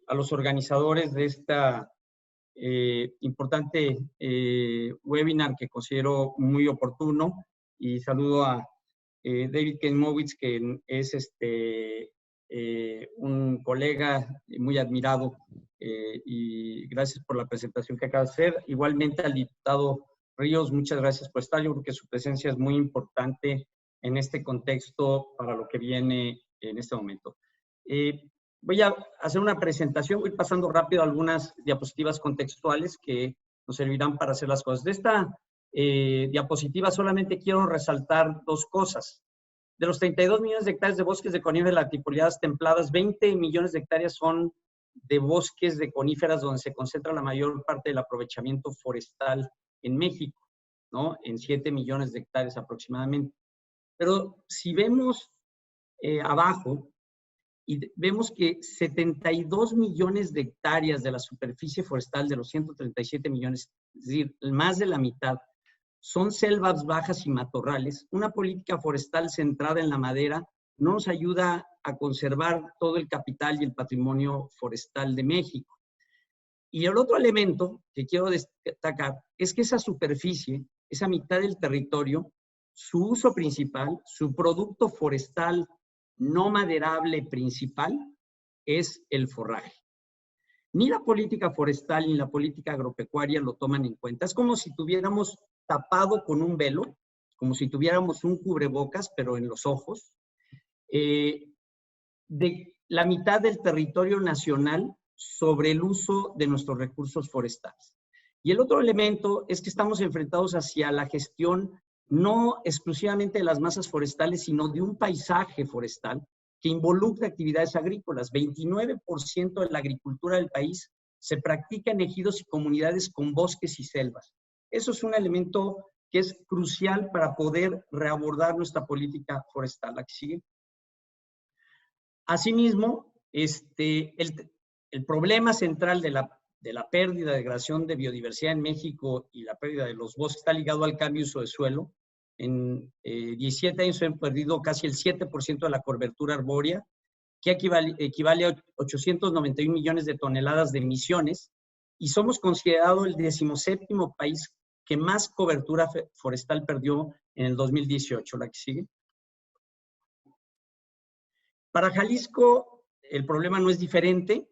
los organizadores de esta importante webinar que considero muy oportuno, y saludo a David Kemowitz, que es un colega muy admirado, y gracias por la presentación que acaba de hacer. Igualmente al diputado Ríos, muchas gracias por estar. Yo creo que su presencia es muy importante en este contexto para lo que viene en este momento. Voy a hacer una presentación, voy pasando rápido algunas diapositivas contextuales que nos servirán para hacer las cosas. De esta diapositiva solamente quiero resaltar dos cosas. De los 32 millones de hectáreas de bosques de coníferas latifoliadas templadas, 20 millones de hectáreas son de bosques de coníferas donde se concentra la mayor parte del aprovechamiento forestal en México, ¿no? En 7 millones de hectáreas aproximadamente. Pero si vemos abajo, y vemos que 72 millones de hectáreas de la superficie forestal de los 137 millones, es decir, más de la mitad, son selvas bajas y matorrales. Una política forestal centrada en la madera no nos ayuda a conservar todo el capital y el patrimonio forestal de México. Y el otro elemento que quiero destacar es que esa superficie, esa mitad del territorio, su uso principal, su producto forestal no maderable principal es el forraje. Ni la política forestal ni la política agropecuaria lo toman en cuenta. Es como si tuviéramos tapado con un velo, como si tuviéramos un cubrebocas, pero en los ojos, de la mitad del territorio nacional sobre el uso de nuestros recursos forestales. Y el otro elemento es que estamos enfrentados hacia la gestión no exclusivamente de las masas forestales, sino de un paisaje forestal que involucra actividades agrícolas. 29% de la agricultura del país se practica en ejidos y comunidades con bosques y selvas. Eso es un elemento que es crucial para poder reabordar nuestra política forestal. ¿La que sigue? Asimismo, el problema central de la pérdida, degradación de biodiversidad en México y la pérdida de los bosques está ligado al cambio de uso de suelo. En 17 años se han perdido casi el 7% de la cobertura arbórea, que equivale a 891 millones de toneladas de emisiones, y somos considerados el 17º país que más cobertura forestal perdió en el 2018. ¿La que sigue? Para Jalisco, el problema no es diferente.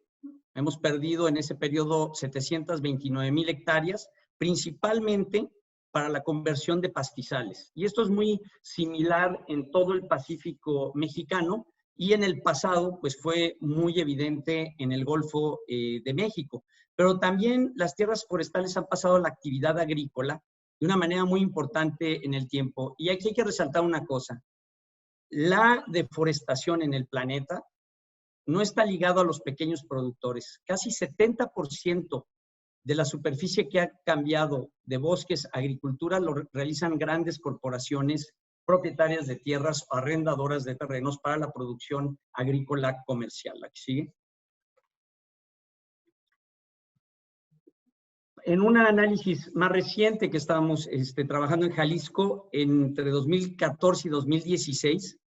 Hemos perdido en ese periodo 729,000 hectáreas, principalmente para la conversión de pastizales. Y esto es muy similar en todo el Pacífico mexicano, y en el pasado pues fue muy evidente en el Golfo de México. Pero también las tierras forestales han pasado a la actividad agrícola de una manera muy importante en el tiempo. Y aquí hay que resaltar una cosa. La deforestación en el planeta no está ligado a los pequeños productores. Casi 70% de la superficie que ha cambiado de bosques a agricultura lo realizan grandes corporaciones propietarias de tierras o arrendadoras de terrenos para la producción agrícola comercial. ¿La que sigue? En un análisis más reciente que estábamos trabajando en Jalisco, entre 2014 y 2016,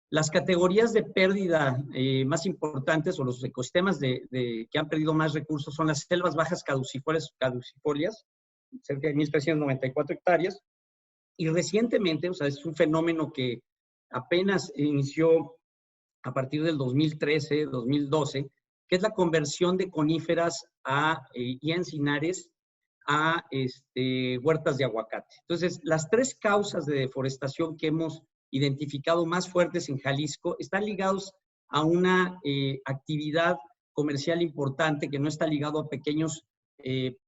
las categorías de pérdida más importantes, o los ecosistemas que han perdido más recursos, son las selvas bajas caducifolias, cerca de 1,394 hectáreas, y recientemente, o sea, es un fenómeno que apenas inició a partir del 2013, 2012, que es la conversión de coníferas y encinares a huertas de aguacate. Entonces, las 3 causas de deforestación que hemos identificado más fuertes en Jalisco están ligados a una actividad comercial importante que no está ligado a pequeños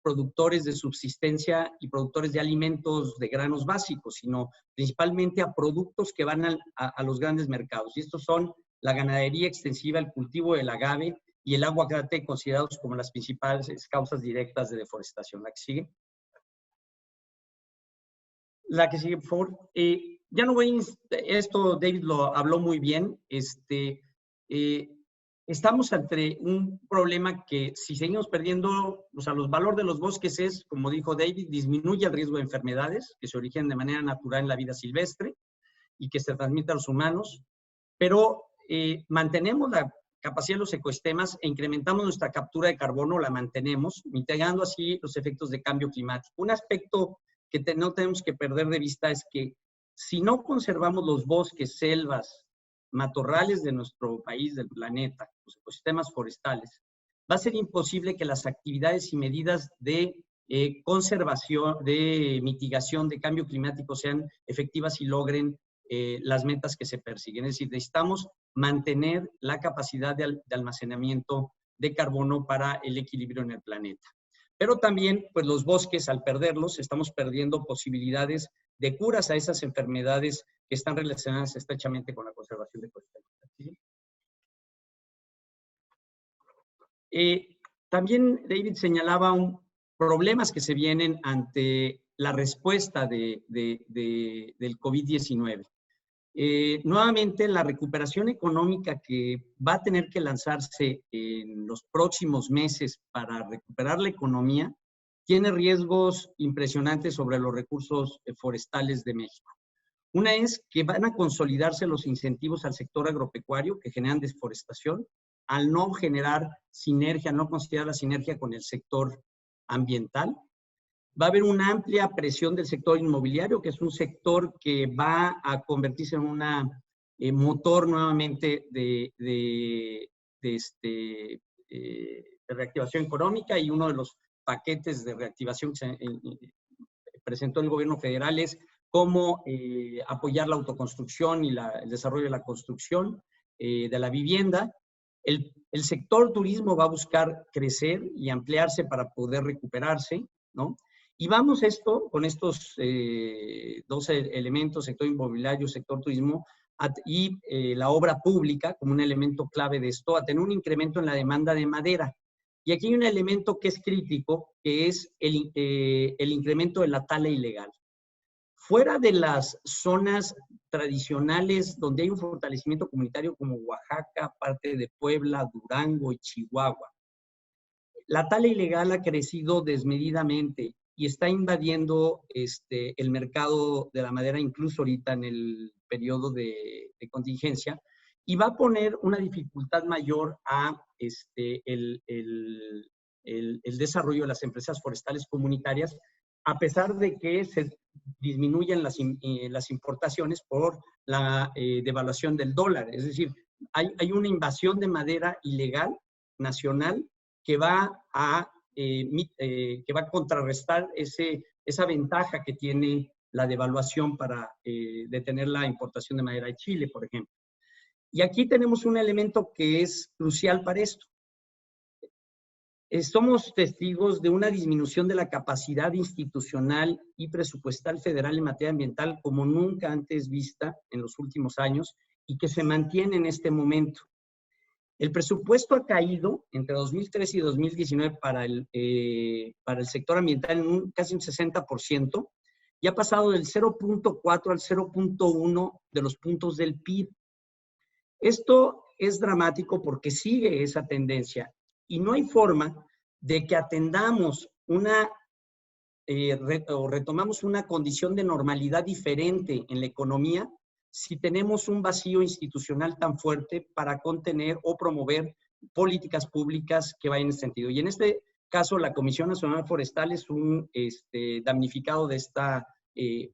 productores de subsistencia y productores de alimentos de granos básicos, sino principalmente a productos que van a los grandes mercados. Y estos son la ganadería extensiva, el cultivo del agave y el aguacate, considerados como las principales causas directas de deforestación. ¿La que sigue? La que sigue, por favor. Ya no voy, esto David lo habló muy bien. Estamos ante un problema que, si seguimos perdiendo, o sea, los valores de los bosques es, como dijo David, disminuye el riesgo de enfermedades que se originan de manera natural en la vida silvestre y que se transmiten a los humanos, pero mantenemos la capacidad de los ecosistemas e incrementamos nuestra captura de carbono, la mantenemos, mitigando así los efectos de cambio climático. Un aspecto que no tenemos que perder de vista es que si no conservamos los bosques, selvas, matorrales de nuestro país, del planeta, los ecosistemas forestales, va a ser imposible que las actividades y medidas de conservación, de mitigación de cambio climático sean efectivas y logren las metas que se persiguen. Es decir, necesitamos mantener la capacidad de almacenamiento de carbono para el equilibrio en el planeta. Pero también, pues los bosques, al perderlos, estamos perdiendo posibilidades de curas a esas enfermedades que están relacionadas estrechamente con la conservación de ecosistemas. También David señalaba problemas que se vienen ante la respuesta del COVID-19. Nuevamente, la recuperación económica que va a tener que lanzarse en los próximos meses para recuperar la economía tiene riesgos impresionantes sobre los recursos forestales de México. Una es que van a consolidarse los incentivos al sector agropecuario que generan deforestación, al no generar sinergia, no considerar la sinergia con el sector ambiental. Va a haber una amplia presión del sector inmobiliario, que es un sector que va a convertirse en un motor nuevamente de reactivación económica, y uno de los paquetes de reactivación que se presentó el gobierno federal es cómo apoyar la autoconstrucción y el desarrollo de la construcción de la vivienda. El sector turismo va a buscar crecer y ampliarse para poder recuperarse, ¿no? Y vamos con estos dos elementos, sector inmobiliario, sector turismo, y la obra pública como un elemento clave de esto, a tener un incremento en la demanda de madera. Y aquí hay un elemento que es crítico, que es el incremento de la tala ilegal. Fuera de las zonas tradicionales donde hay un fortalecimiento comunitario como Oaxaca, parte de Puebla, Durango y Chihuahua, la tala ilegal ha crecido desmedidamente y está invadiendo el mercado de la madera, incluso ahorita en el periodo de contingencia, y va a poner una dificultad mayor a el desarrollo de las empresas forestales comunitarias, a pesar de que se disminuyen las importaciones por la devaluación del dólar. Es decir, hay una invasión de madera ilegal nacional que va a contrarrestar esa ventaja que tiene la devaluación para detener la importación de madera de Chile, por ejemplo. Y aquí tenemos un elemento que es crucial para esto. Somos testigos de una disminución de la capacidad institucional y presupuestal federal en materia ambiental como nunca antes vista en los últimos años y que se mantiene en este momento. El presupuesto ha caído entre 2013 y 2019 para el sector ambiental en casi un 60% y ha pasado del 0.4 al 0.1 de los puntos del PIB. Esto es dramático porque sigue esa tendencia y no hay forma de que atendamos o retomamos una condición de normalidad diferente en la economía si tenemos un vacío institucional tan fuerte para contener o promover políticas públicas que vayan en ese sentido. Y en este caso, la Comisión Nacional Forestal es un damnificado de esta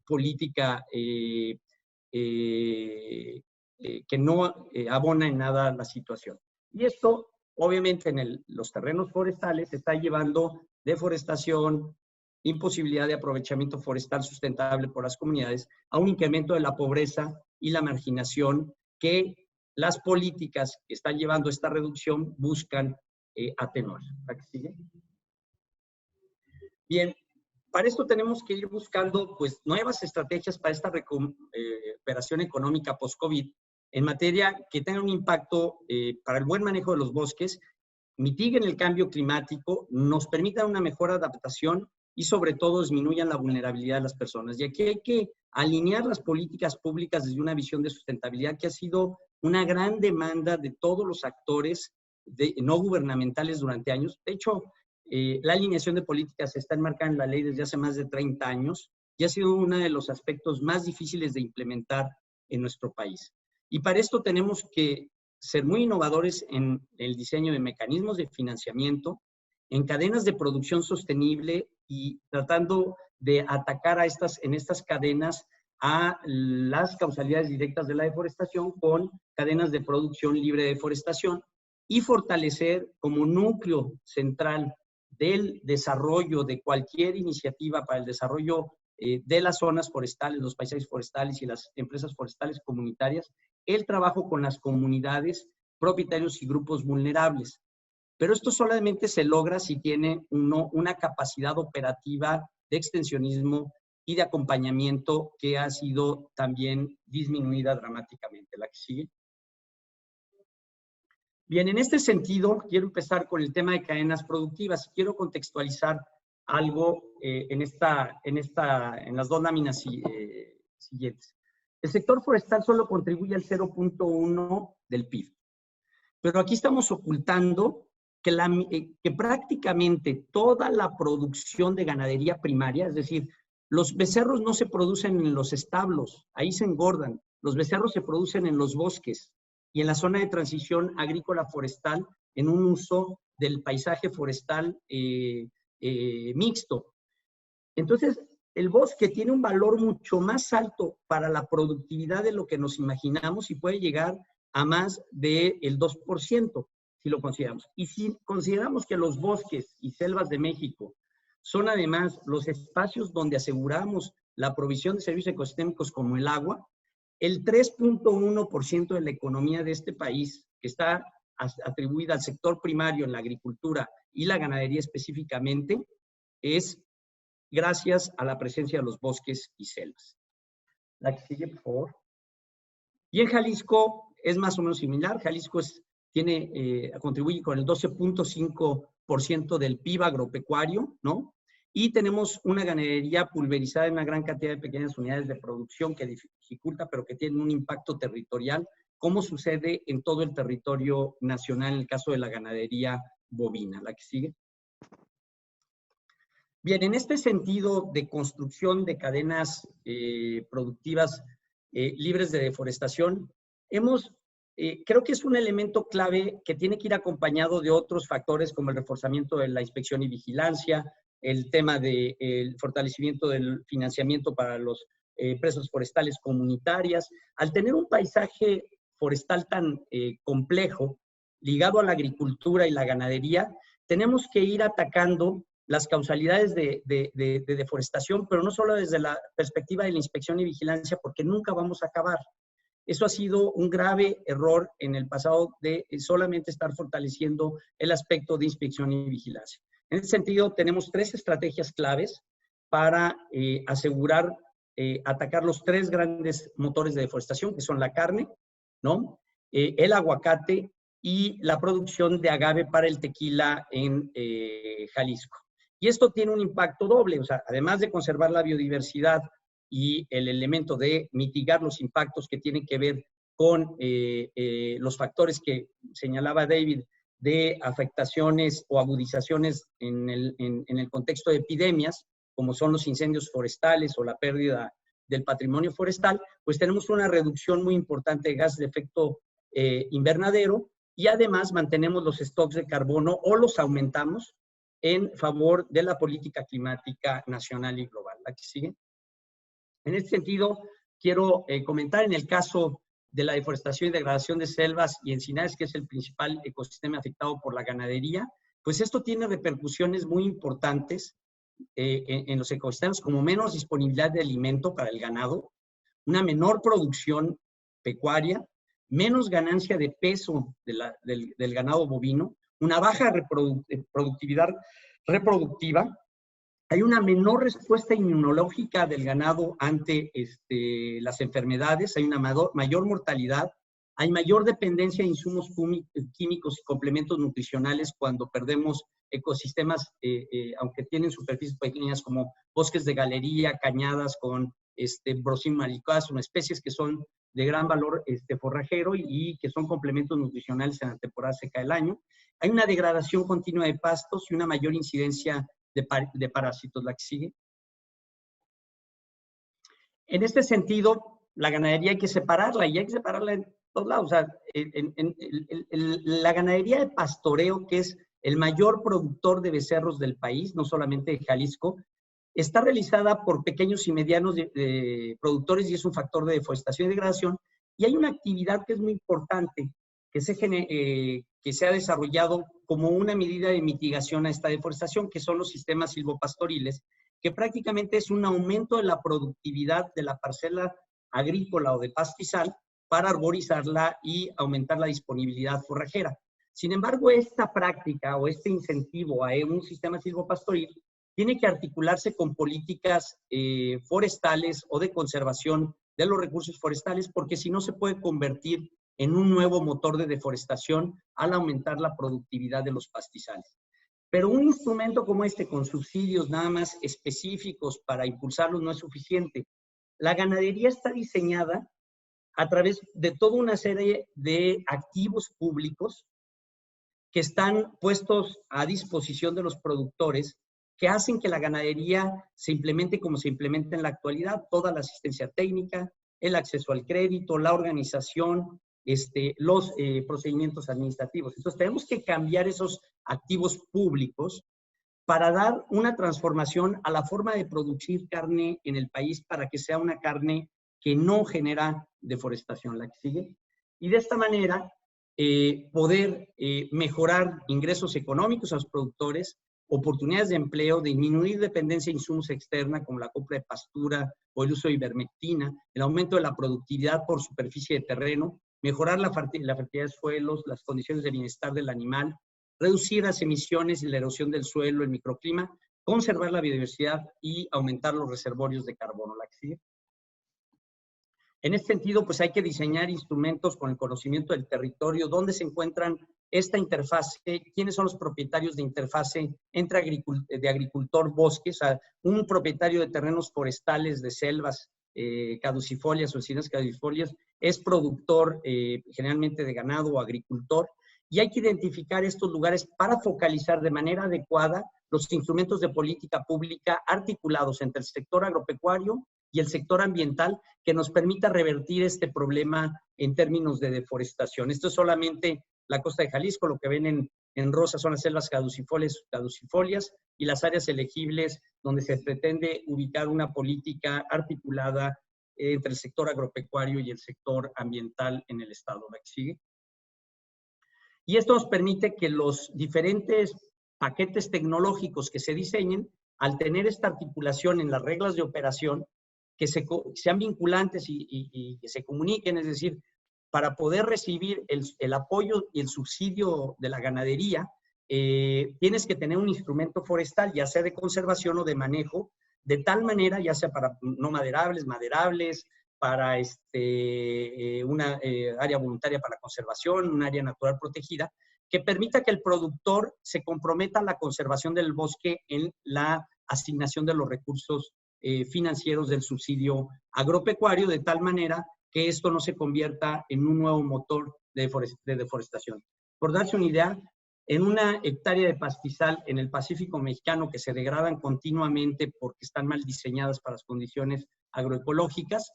política que no abona en nada la situación. Y esto, obviamente, en los terrenos forestales está llevando deforestación, imposibilidad de aprovechamiento forestal sustentable por las comunidades, a un incremento de la pobreza y la marginación que las políticas que están llevando esta reducción buscan atenuar. ¿La que sigue? Bien, para esto tenemos que ir buscando pues, nuevas estrategias para esta recuperación económica post-COVID en materia que tenga un impacto para el buen manejo de los bosques, mitiguen el cambio climático, nos permitan una mejor adaptación y sobre todo disminuyan la vulnerabilidad de las personas. Y aquí hay que alinear las políticas públicas desde una visión de sustentabilidad que ha sido una gran demanda de todos los actores no gubernamentales durante años. De hecho, la alineación de políticas está enmarcada en la ley desde hace más de 30 años y ha sido uno de los aspectos más difíciles de implementar en nuestro país. Y para esto tenemos que ser muy innovadores en el diseño de mecanismos de financiamiento, en cadenas de producción sostenible y tratando de atacar en estas cadenas a las causalidades directas de la deforestación con cadenas de producción libre de deforestación y fortalecer como núcleo central del desarrollo de cualquier iniciativa para el desarrollo de las zonas forestales, los paisajes forestales y las empresas forestales comunitarias, el trabajo con las comunidades, propietarios y grupos vulnerables. Pero esto solamente se logra si tiene una capacidad operativa de extensionismo y de acompañamiento que ha sido también disminuida dramáticamente. ¿La que sigue? Bien, en este sentido, quiero empezar con el tema de cadenas productivas. Quiero contextualizar algo en las dos láminas siguientes. El sector forestal solo contribuye al 0.1 del PIB. Pero aquí estamos ocultando que prácticamente toda la producción de ganadería primaria, es decir, los becerros no se producen en los establos, ahí se engordan. Los becerros se producen en los bosques y en la zona de transición agrícola forestal en un uso del paisaje forestal mixto. Entonces, el bosque tiene un valor mucho más alto para la productividad de lo que nos imaginamos y puede llegar a más del 2%, si lo consideramos. Y si consideramos que los bosques y selvas de México son además los espacios donde aseguramos la provisión de servicios ecosistémicos como el agua, el 3.1% de la economía de este país, que está atribuida al sector primario en la agricultura y la ganadería específicamente, es gracias a la presencia de los bosques y selvas. La que sigue, por favor. Y en Jalisco es más o menos similar. Jalisco contribuye con el 12.5% del PIB agropecuario, ¿no? Y tenemos una ganadería pulverizada en una gran cantidad de pequeñas unidades de producción que dificulta, pero que tienen un impacto territorial, como sucede en todo el territorio nacional en el caso de la ganadería bovina. La que sigue. Bien, en este sentido de construcción de cadenas productivas libres de deforestación, creo que es un elemento clave que tiene que ir acompañado de otros factores como el reforzamiento de la inspección y vigilancia, el tema del fortalecimiento del financiamiento para los empresas forestales comunitarias. Al tener un paisaje forestal tan complejo, ligado a la agricultura y la ganadería, tenemos que ir atacando las causalidades de deforestación, pero no solo desde la perspectiva de la inspección y vigilancia, porque nunca vamos a acabar. Eso ha sido un grave error en el pasado de solamente estar fortaleciendo el aspecto de inspección y vigilancia. En ese sentido, tenemos 3 estrategias claves para asegurar atacar los 3 grandes motores de deforestación, que son la carne, ¿no? El aguacate y la producción de agave para el tequila en Jalisco. Y esto tiene un impacto doble, o sea, además de conservar la biodiversidad y el elemento de mitigar los impactos que tienen que ver con los factores que señalaba David de afectaciones o agudizaciones en el contexto de epidemias, como son los incendios forestales o la pérdida del patrimonio forestal, pues tenemos una reducción muy importante de gases de efecto invernadero y además mantenemos los stocks de carbono o los aumentamos en favor de la política climática nacional y global. ¿La que sigue? En este sentido, quiero comentar en el caso de la deforestación y degradación de selvas y encinares, que es el principal ecosistema afectado por la ganadería, pues esto tiene repercusiones muy importantes en los ecosistemas, como menos disponibilidad de alimento para el ganado, una menor producción pecuaria, menos ganancia de peso del ganado bovino, una baja productividad reproductiva, hay una menor respuesta inmunológica del ganado ante las enfermedades, hay una mayor mortalidad, hay mayor dependencia de insumos químicos y complementos nutricionales cuando perdemos ecosistemas, aunque tienen superficies pequeñas como bosques de galería, cañadas con Brosim malicasum, especies que son de gran valor forrajero y que son complementos nutricionales en la temporada seca del año. Hay una degradación continua de pastos y una mayor incidencia de parásitos. La que sigue. En este sentido, la ganadería hay que separarla y hay que separarla en todos lados. O sea, la ganadería de pastoreo, que es el mayor productor de becerros del país, no solamente de Jalisco, está realizada por pequeños y medianos productores y es un factor de deforestación y degradación. Y hay una actividad que es muy importante, que se ha desarrollado como una medida de mitigación a esta deforestación, que son los sistemas silvopastoriles, que prácticamente es un aumento de la productividad de la parcela agrícola o de pastizal para arborizarla y aumentar la disponibilidad forrajera. Sin embargo, esta práctica o este incentivo a un sistema silvopastoril tiene que articularse con políticas forestales o de conservación de los recursos forestales, porque si no se puede convertir en un nuevo motor de deforestación al aumentar la productividad de los pastizales. Pero un instrumento como este, con subsidios nada más específicos para impulsarlos, no es suficiente. La ganadería está diseñada a través de toda una serie de activos públicos que están puestos a disposición de los productores, que hacen que la ganadería se implemente como se implementa en la actualidad, toda la asistencia técnica, el acceso al crédito, la organización, los procedimientos administrativos. Entonces tenemos que cambiar esos activos públicos para dar una transformación a la forma de producir carne en el país para que sea una carne que no genera deforestación, la que sigue. Y de esta manera poder mejorar ingresos económicos a los productores, oportunidades de empleo, disminuir dependencia de insumos externa como la compra de pastura o el uso de ivermectina, el aumento de la productividad por superficie de terreno, mejorar la fertilidad de suelos, las condiciones de bienestar del animal, reducir las emisiones y la erosión del suelo, el microclima, conservar la biodiversidad y aumentar los reservorios de carbono. ¿La que sigue? En este sentido, pues hay que diseñar instrumentos con el conocimiento del territorio, dónde se encuentran esta interfase, quiénes son los propietarios de interfase entre agricultor-bosque, o sea, un propietario de terrenos forestales, de selvas caducifolias o encinas caducifolias, es productor generalmente de ganado o agricultor, y hay que identificar estos lugares para focalizar de manera adecuada los instrumentos de política pública articulados entre el sector agropecuario y el sector ambiental que nos permita revertir este problema en términos de deforestación. Esto es solamente la costa de Jalisco, lo que ven en rosa son las selvas caducifolias y las áreas elegibles donde se pretende ubicar una política articulada entre el sector agropecuario y el sector ambiental en el estado. ¿La que sigue? Y esto nos permite que los diferentes paquetes tecnológicos que se diseñen, al tener esta articulación en las reglas de operación, que sean vinculantes y que se comuniquen, es decir, para poder recibir el apoyo y el subsidio de la ganadería, tienes que tener un instrumento forestal, ya sea de conservación o de manejo, de tal manera, ya sea para no maderables, para una área voluntaria para conservación, un área natural protegida, que permita que el productor se comprometa a la conservación del bosque en la asignación de los recursos financieros del subsidio agropecuario, de tal manera que esto no se convierta en un nuevo motor de deforestación. Por darse una idea, en una hectárea de pastizal en el Pacífico mexicano que se degradan continuamente porque están mal diseñadas para las condiciones agroecológicas,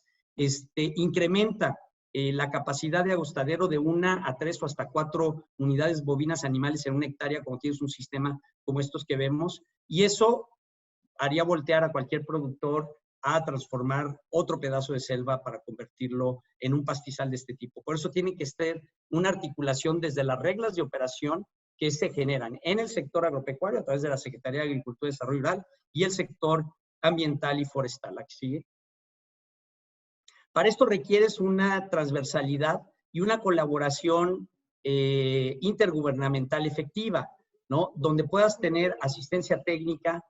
incrementa la capacidad de agostadero de 1 a 3 o hasta 4 unidades bovinas animales en una hectárea, como tienes un sistema como estos que vemos, y eso haría voltear a cualquier productor a transformar otro pedazo de selva para convertirlo en un pastizal de este tipo. Por eso tiene que ser una articulación desde las reglas de operación que se generan en el sector agropecuario a través de la Secretaría de Agricultura y Desarrollo Rural y el sector ambiental y forestal. ¿La que sigue? Para esto requieres una transversalidad y una colaboración intergubernamental efectiva, ¿no? Donde puedas tener asistencia técnica,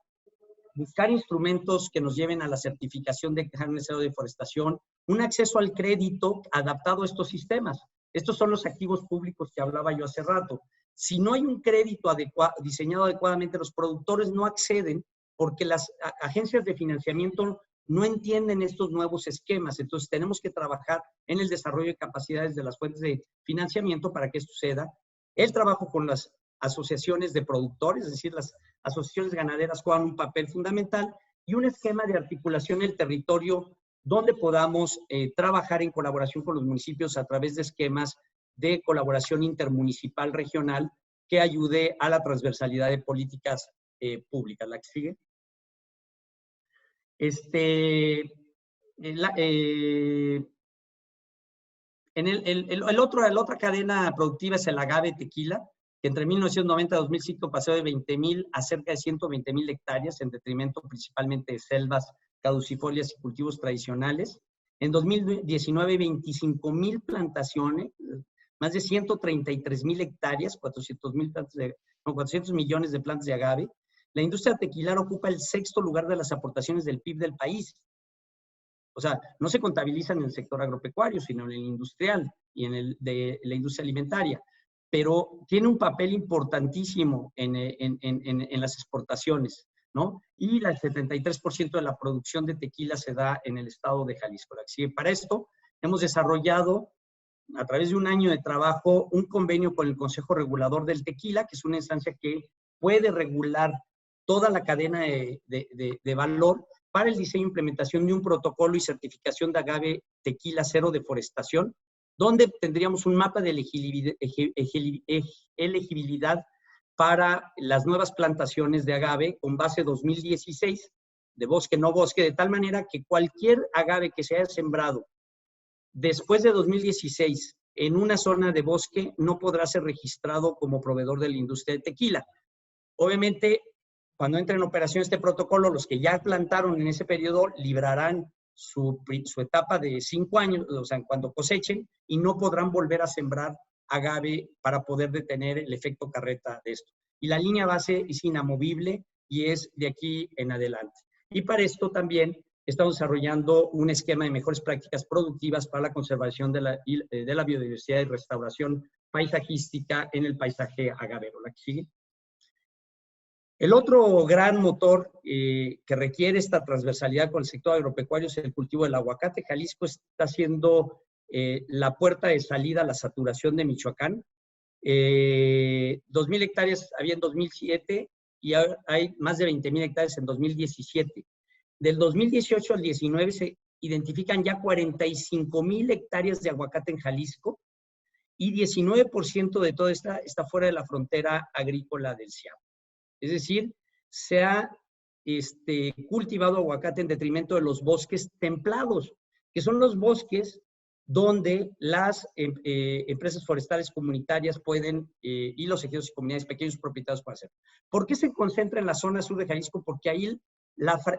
buscar instrumentos que nos lleven a la certificación de carne cero de deforestación, un acceso al crédito adaptado a estos sistemas. Estos son los activos públicos que hablaba yo hace rato. Si no hay un crédito diseñado adecuadamente, los productores no acceden porque las agencias de financiamiento no entienden estos nuevos esquemas. Entonces, tenemos que trabajar en el desarrollo de capacidades de las fuentes de financiamiento para que esto suceda. El trabajo con las asociaciones de productores, es decir, las asociaciones ganaderas juegan un papel fundamental, y un esquema de articulación en el territorio donde podamos trabajar en colaboración con los municipios a través de esquemas de colaboración intermunicipal regional que ayude a la transversalidad de políticas públicas. ¿La que sigue? La otra cadena productiva es el agave tequila, que entre 1990 y 2005 pasó de 20,000 a cerca de 120,000 hectáreas, en detrimento principalmente de selvas caducifolias y cultivos tradicionales. En 2019, 25,000 plantaciones, más de 133,000 hectáreas, 400 millones de plantas de agave. La industria tequilara ocupa el 6º lugar de las aportaciones del PIB del país. O sea, no se contabilizan en el sector agropecuario, sino en el industrial y en el de la industria alimentaria. Pero tiene un papel importantísimo en las exportaciones, ¿no? Y el 73% de la producción de tequila se da en el estado de Jalisco. Para esto, hemos desarrollado, a través de un año de trabajo, un convenio con el Consejo Regulador del Tequila, que es una instancia que puede regular toda la cadena de valor para el diseño e implementación de un protocolo y certificación de agave tequila cero deforestación, donde tendríamos un mapa de elegibilidad para las nuevas plantaciones de agave con base 2016, de bosque no bosque, de tal manera que cualquier agave que se haya sembrado después de 2016 en una zona de bosque no podrá ser registrado como proveedor de la industria de tequila. Obviamente, cuando entre en operación este protocolo, los que ya plantaron en ese periodo librarán su etapa de 5 años, o sea, cuando cosechen, y no podrán volver a sembrar agave para poder detener el efecto carreta de esto. Y la línea base es inamovible y es de aquí en adelante. Y para esto también estamos desarrollando un esquema de mejores prácticas productivas para la conservación de la biodiversidad y restauración paisajística en el paisaje agavero. ¿La que sigue? El otro gran motor que requiere esta transversalidad con el sector agropecuario es el cultivo del aguacate. Jalisco está siendo la puerta de salida a la saturación de Michoacán. 2,000 hectáreas había en 2007 y hay más de 20,000 hectáreas en 2017. Del 2018 al 19 se identifican ya 45,000 hectáreas de aguacate en Jalisco y 19% de toda esta está fuera de la frontera agrícola del CIAP. Es decir, se ha cultivado aguacate en detrimento de los bosques templados, que son los bosques donde las empresas forestales comunitarias pueden, y los ejidos y comunidades pequeños propietarios pueden hacer. ¿Por qué se concentra en la zona sur de Jalisco? Porque ahí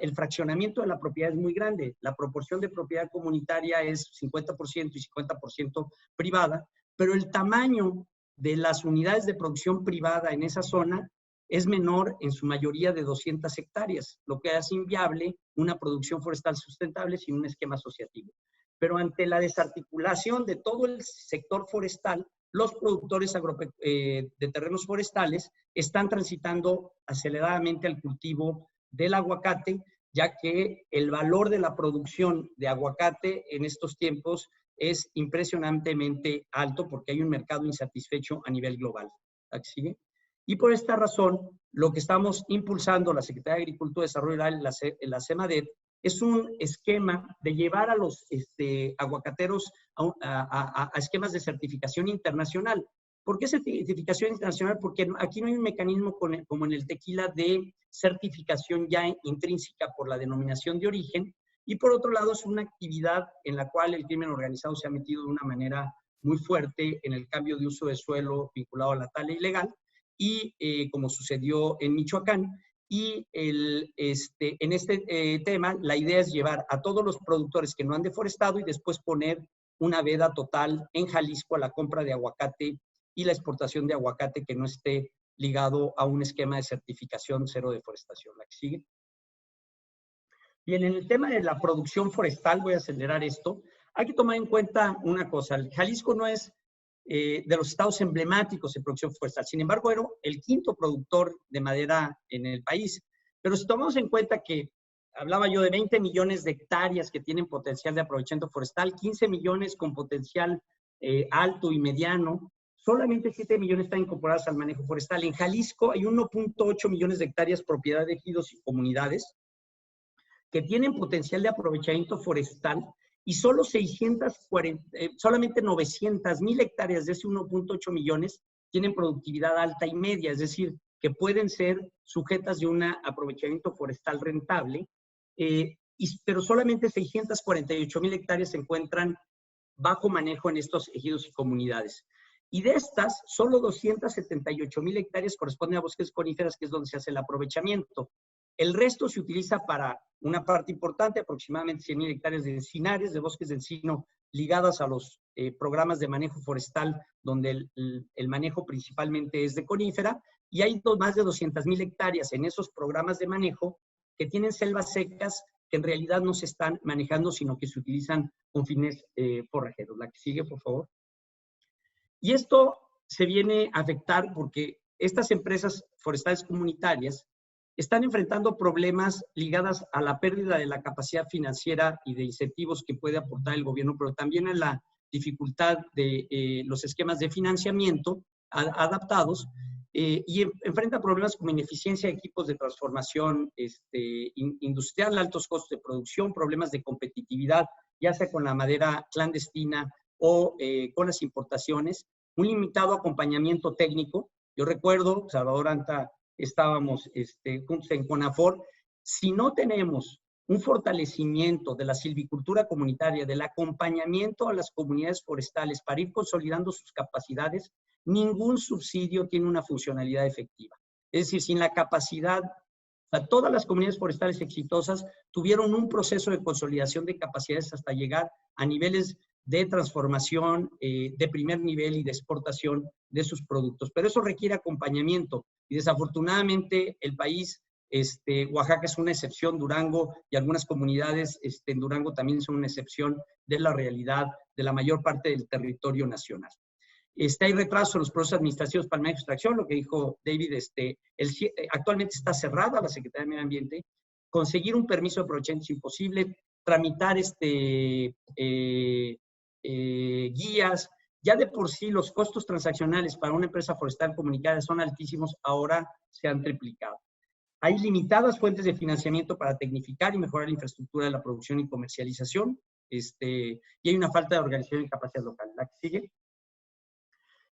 el fraccionamiento de la propiedad es muy grande. La proporción de propiedad comunitaria es 50% y 50% privada, pero el tamaño de las unidades de producción privada en esa zona es menor en su mayoría de 200 hectáreas, lo que hace inviable una producción forestal sustentable sin un esquema asociativo. Pero ante la desarticulación de todo el sector forestal, los productores de terrenos forestales están transitando aceleradamente al cultivo del aguacate, ya que el valor de la producción de aguacate en estos tiempos es impresionantemente alto porque hay un mercado insatisfecho a nivel global. ¿Sigue? Y por esta razón, lo que estamos impulsando la Secretaría de Agricultura y Desarrollo Rural, la CEMADET, es un esquema de llevar a los aguacateros a esquemas de certificación internacional. ¿Por qué certificación internacional? Porque aquí no hay un mecanismo como en el tequila de certificación ya intrínseca por la denominación de origen. Y por otro lado, es una actividad en la cual el crimen organizado se ha metido de una manera muy fuerte en el cambio de uso de suelo vinculado a la tala ilegal. Y como sucedió en Michoacán, y en este tema la idea es llevar a todos los productores que no han deforestado y después poner una veda total en Jalisco a la compra de aguacate y la exportación de aguacate que no esté ligado a un esquema de certificación cero deforestación. ¿La que sigue? Bien, en el tema de la producción forestal, voy a acelerar esto, hay que tomar en cuenta una cosa. Jalisco no es de los estados emblemáticos en producción forestal. Sin embargo, era el quinto productor de madera en el país. Pero si tomamos en cuenta que hablaba yo de 20 millones de hectáreas que tienen potencial de aprovechamiento forestal, 15 millones con potencial alto y mediano, solamente 7 millones están incorporadas al manejo forestal. En Jalisco hay 1.8 millones de hectáreas propiedad de ejidos y comunidades que tienen potencial de aprovechamiento forestal y solo solamente 900,000 hectáreas de ese 1.8 millones tienen productividad alta y media, es decir, que pueden ser sujetas de un aprovechamiento forestal rentable, pero solamente 648,000 hectáreas se encuentran bajo manejo en estos ejidos y comunidades. Y de estas, solo 278,000 hectáreas corresponden a bosques coníferas, que es donde se hace el aprovechamiento. El resto se utiliza para una parte importante, aproximadamente 100,000 hectáreas de encinares, de bosques de encino ligadas a los programas de manejo forestal, donde el manejo principalmente es de conífera, y hay más de 200,000 hectáreas en esos programas de manejo que tienen selvas secas que en realidad no se están manejando, sino que se utilizan con fines forrajeros. La que sigue, por favor. Y esto se viene a afectar porque estas empresas forestales comunitarias están enfrentando problemas ligados a la pérdida de la capacidad financiera y de incentivos que puede aportar el gobierno, pero también a la dificultad de los esquemas de financiamiento adaptados y enfrenta problemas como ineficiencia de equipos de transformación industrial, altos costos de producción, problemas de competitividad, ya sea con la madera clandestina o con las importaciones, un limitado acompañamiento técnico. Yo recuerdo, Salvador Anta, estábamos juntos en CONAFOR. Si no tenemos un fortalecimiento de la silvicultura comunitaria, del acompañamiento a las comunidades forestales para ir consolidando sus capacidades, ningún subsidio tiene una funcionalidad efectiva. Es decir, sin la capacidad, o sea, todas las comunidades forestales exitosas tuvieron un proceso de consolidación de capacidades hasta llegar a niveles de transformación de primer nivel y de exportación de sus productos. Pero eso requiere acompañamiento y desafortunadamente el país, Oaxaca es una excepción, Durango y algunas comunidades en Durango también son una excepción de la realidad de la mayor parte del territorio nacional. Hay retraso en los procesos administrativos para el manejo de extracción, lo que dijo David, actualmente está cerrada la Secretaría de Medio Ambiente. Conseguir un permiso de aprovechamiento es imposible, tramitar guías, ya de por sí los costos transaccionales para una empresa forestal comunitaria son altísimos, ahora se han triplicado. Hay limitadas fuentes de financiamiento para tecnificar y mejorar la infraestructura de la producción y comercialización, y hay una falta de organización y capacidad local. ¿La que sigue?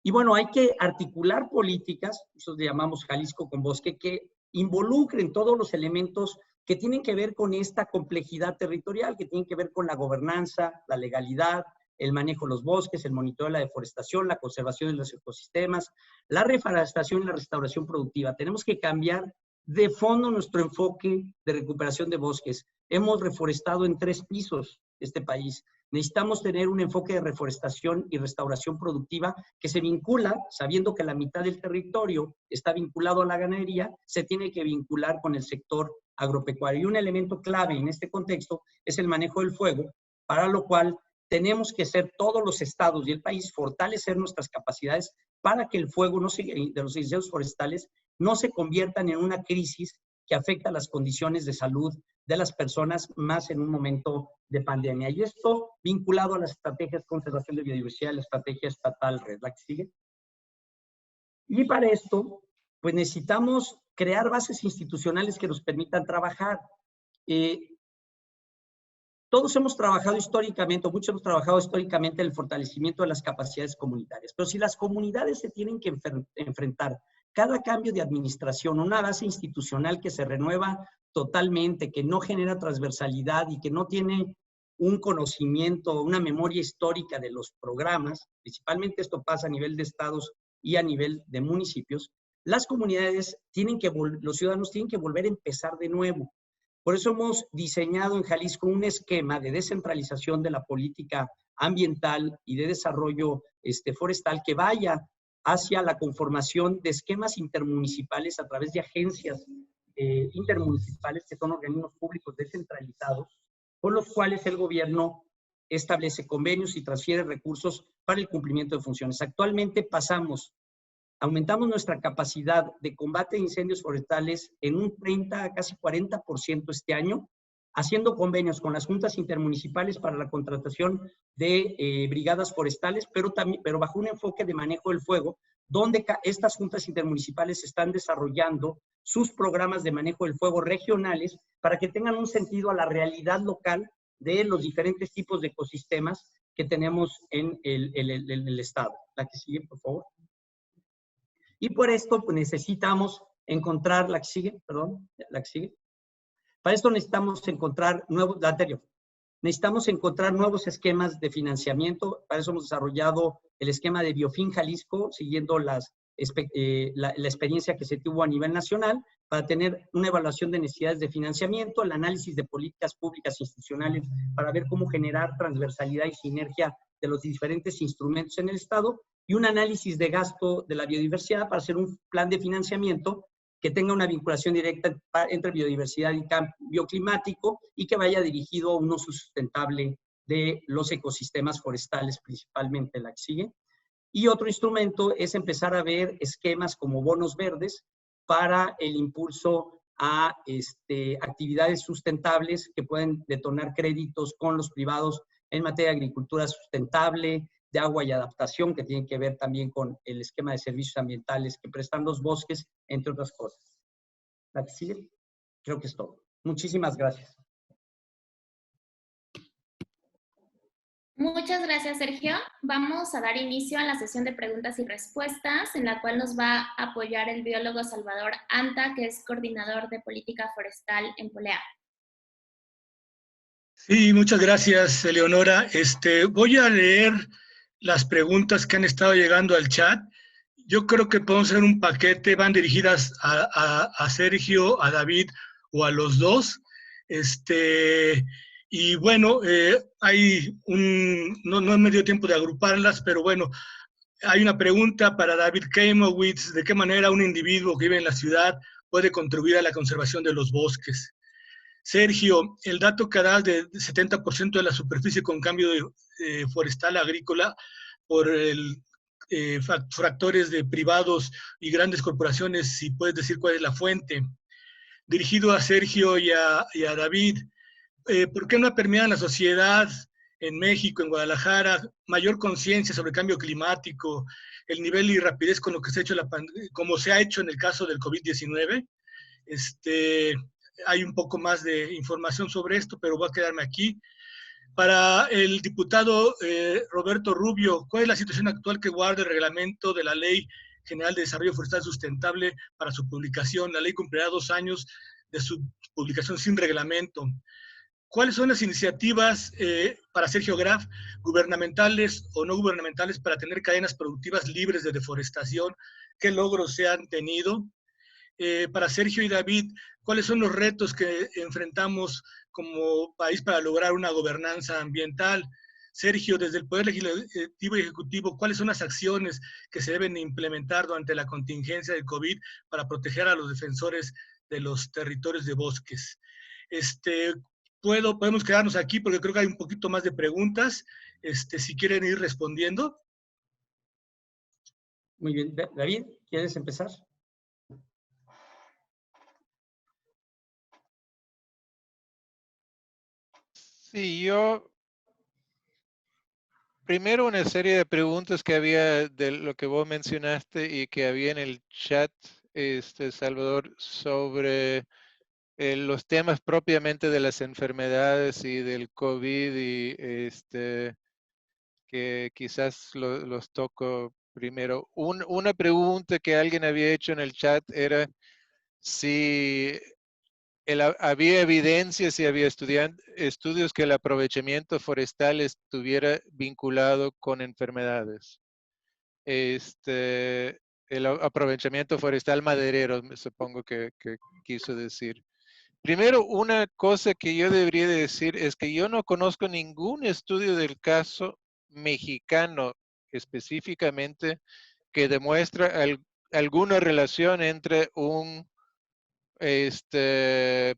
Y bueno, hay que articular políticas, nosotros le llamamos Jalisco con Bosque, que involucren todos los elementos que tienen que ver con esta complejidad territorial, que tienen que ver con la gobernanza, la legalidad, el manejo de los bosques, el monitoreo de la deforestación, la conservación de los ecosistemas, la reforestación y la restauración productiva. Tenemos que cambiar de fondo nuestro enfoque de recuperación de bosques. Hemos reforestado en 3 pisos este país. Necesitamos tener un enfoque de reforestación y restauración productiva que se vincula, sabiendo que la mitad del territorio está vinculado a la ganadería, se tiene que vincular con el sector agropecuario. Y un elemento clave en este contexto es el manejo del fuego, para lo cual tenemos que ser todos los estados y el país fortalecer nuestras capacidades para que el fuego de los incendios forestales no se conviertan en una crisis que afecta las condiciones de salud de las personas, más en un momento de pandemia. Y esto vinculado a las estrategias de conservación de biodiversidad, la estrategia estatal RED, la que sigue. Y para esto, pues necesitamos crear bases institucionales que nos permitan trabajar. Todos hemos trabajado históricamente, o muchos hemos trabajado históricamente en el fortalecimiento de las capacidades comunitarias, pero si las comunidades se tienen que enfrentar cada cambio de administración, una base institucional que se renueva totalmente, que no genera transversalidad y que no tiene un conocimiento, una memoria histórica de los programas, principalmente esto pasa a nivel de estados y a nivel de municipios, las comunidades los ciudadanos tienen que volver a empezar de nuevo. Por eso hemos diseñado en Jalisco un esquema de descentralización de la política ambiental y de desarrollo forestal que vaya hacia la conformación de esquemas intermunicipales a través de agencias intermunicipales que son organismos públicos descentralizados, con los cuales el gobierno establece convenios y transfiere recursos para el cumplimiento de funciones. Actualmente aumentamos nuestra capacidad de combate de incendios forestales en un 30, casi 40% este año, haciendo convenios con las juntas intermunicipales para la contratación de brigadas forestales, pero bajo un enfoque de manejo del fuego, donde estas juntas intermunicipales están desarrollando sus programas de manejo del fuego regionales para que tengan un sentido a la realidad local de los diferentes tipos de ecosistemas que tenemos en el estado. La que sigue, por favor. Y por esto pues, necesitamos encontrar, la que sigue. Para esto necesitamos encontrar necesitamos encontrar nuevos esquemas de financiamiento. Para eso hemos desarrollado el esquema de Biofin Jalisco, siguiendo la experiencia que se tuvo a nivel nacional, para tener una evaluación de necesidades de financiamiento, el análisis de políticas públicas institucionales para ver cómo generar transversalidad y sinergia de los diferentes instrumentos en el Estado, y un análisis de gasto de la biodiversidad para hacer un plan de financiamiento que tenga una vinculación directa entre biodiversidad y cambio climático y que vaya dirigido a un uso sustentable de los ecosistemas forestales, principalmente la que sigue. Y otro instrumento es empezar a ver esquemas como bonos verdes para el impulso a actividades sustentables que pueden detonar créditos con los privados en materia de agricultura sustentable, de agua y adaptación, que tiene que ver también con el esquema de servicios ambientales que prestan los bosques, entre otras cosas. ¿La que sigue? Creo que es todo. Muchísimas gracias. Muchas gracias, Sergio. Vamos a dar inicio a la sesión de preguntas y respuestas, en la cual nos va a apoyar el biólogo Salvador Anta, que es coordinador de política forestal en Polea. Sí, muchas gracias, Eleonora. Voy a leer las preguntas que han estado llegando al chat. Yo creo que podemos hacer un paquete, van dirigidas a Sergio, a David o a los dos. Y bueno, no me dio tiempo de agruparlas, pero bueno, hay una pregunta para David Keimowitz: ¿de qué manera un individuo que vive en la ciudad puede contribuir a la conservación de los bosques? Sergio, el dato que das de 70% de la superficie con cambio forestal agrícola por factores de privados y grandes corporaciones, si puedes decir cuál es la fuente. Dirigido a Sergio y a David, ¿por qué no ha permeado en la sociedad, en México, en Guadalajara, mayor conciencia sobre el cambio climático, el nivel y rapidez con lo que se ha hecho como se ha hecho en el caso del COVID-19? Hay un poco más de información sobre esto, pero voy a quedarme aquí. Para el diputado Roberto Rubio, ¿cuál es la situación actual que guarda el reglamento de la Ley General de Desarrollo Forestal Sustentable para su publicación? La ley cumplirá 2 años de su publicación sin reglamento. ¿Cuáles son las iniciativas para Sergio Graf, gubernamentales o no gubernamentales, para tener cadenas productivas libres de deforestación? ¿Qué logros se han tenido? Para Sergio y David, ¿cuáles son los retos que enfrentamos como país para lograr una gobernanza ambiental? Sergio, desde el Poder Legislativo y Ejecutivo, ¿cuáles son las acciones que se deben implementar durante la contingencia del COVID para proteger a los defensores de los territorios de bosques? Podemos quedarnos aquí porque creo que hay un poquito más de preguntas, si quieren ir respondiendo. Muy bien. David, ¿quieres empezar? Sí, primero una serie de preguntas que había de lo que vos mencionaste y que había en el chat, Salvador, sobre los temas propiamente de las enfermedades y del COVID, y que quizás los toco primero. Una pregunta que alguien había hecho en el chat era si había evidencias y había estudios que el aprovechamiento forestal estuviera vinculado con enfermedades. El aprovechamiento forestal maderero, supongo que quiso decir. Primero, una cosa que yo debería decir es que yo no conozco ningún estudio del caso mexicano específicamente que demuestra alguna relación entre un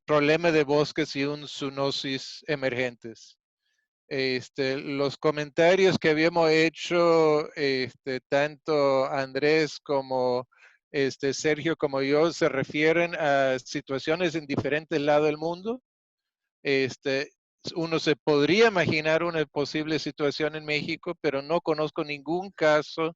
problema de bosques y un zoonosis emergentes. Los comentarios que habíamos hecho, tanto Andrés como Sergio como yo, se refieren a situaciones en diferentes lados del mundo. Uno se podría imaginar una posible situación en México, pero no conozco ningún caso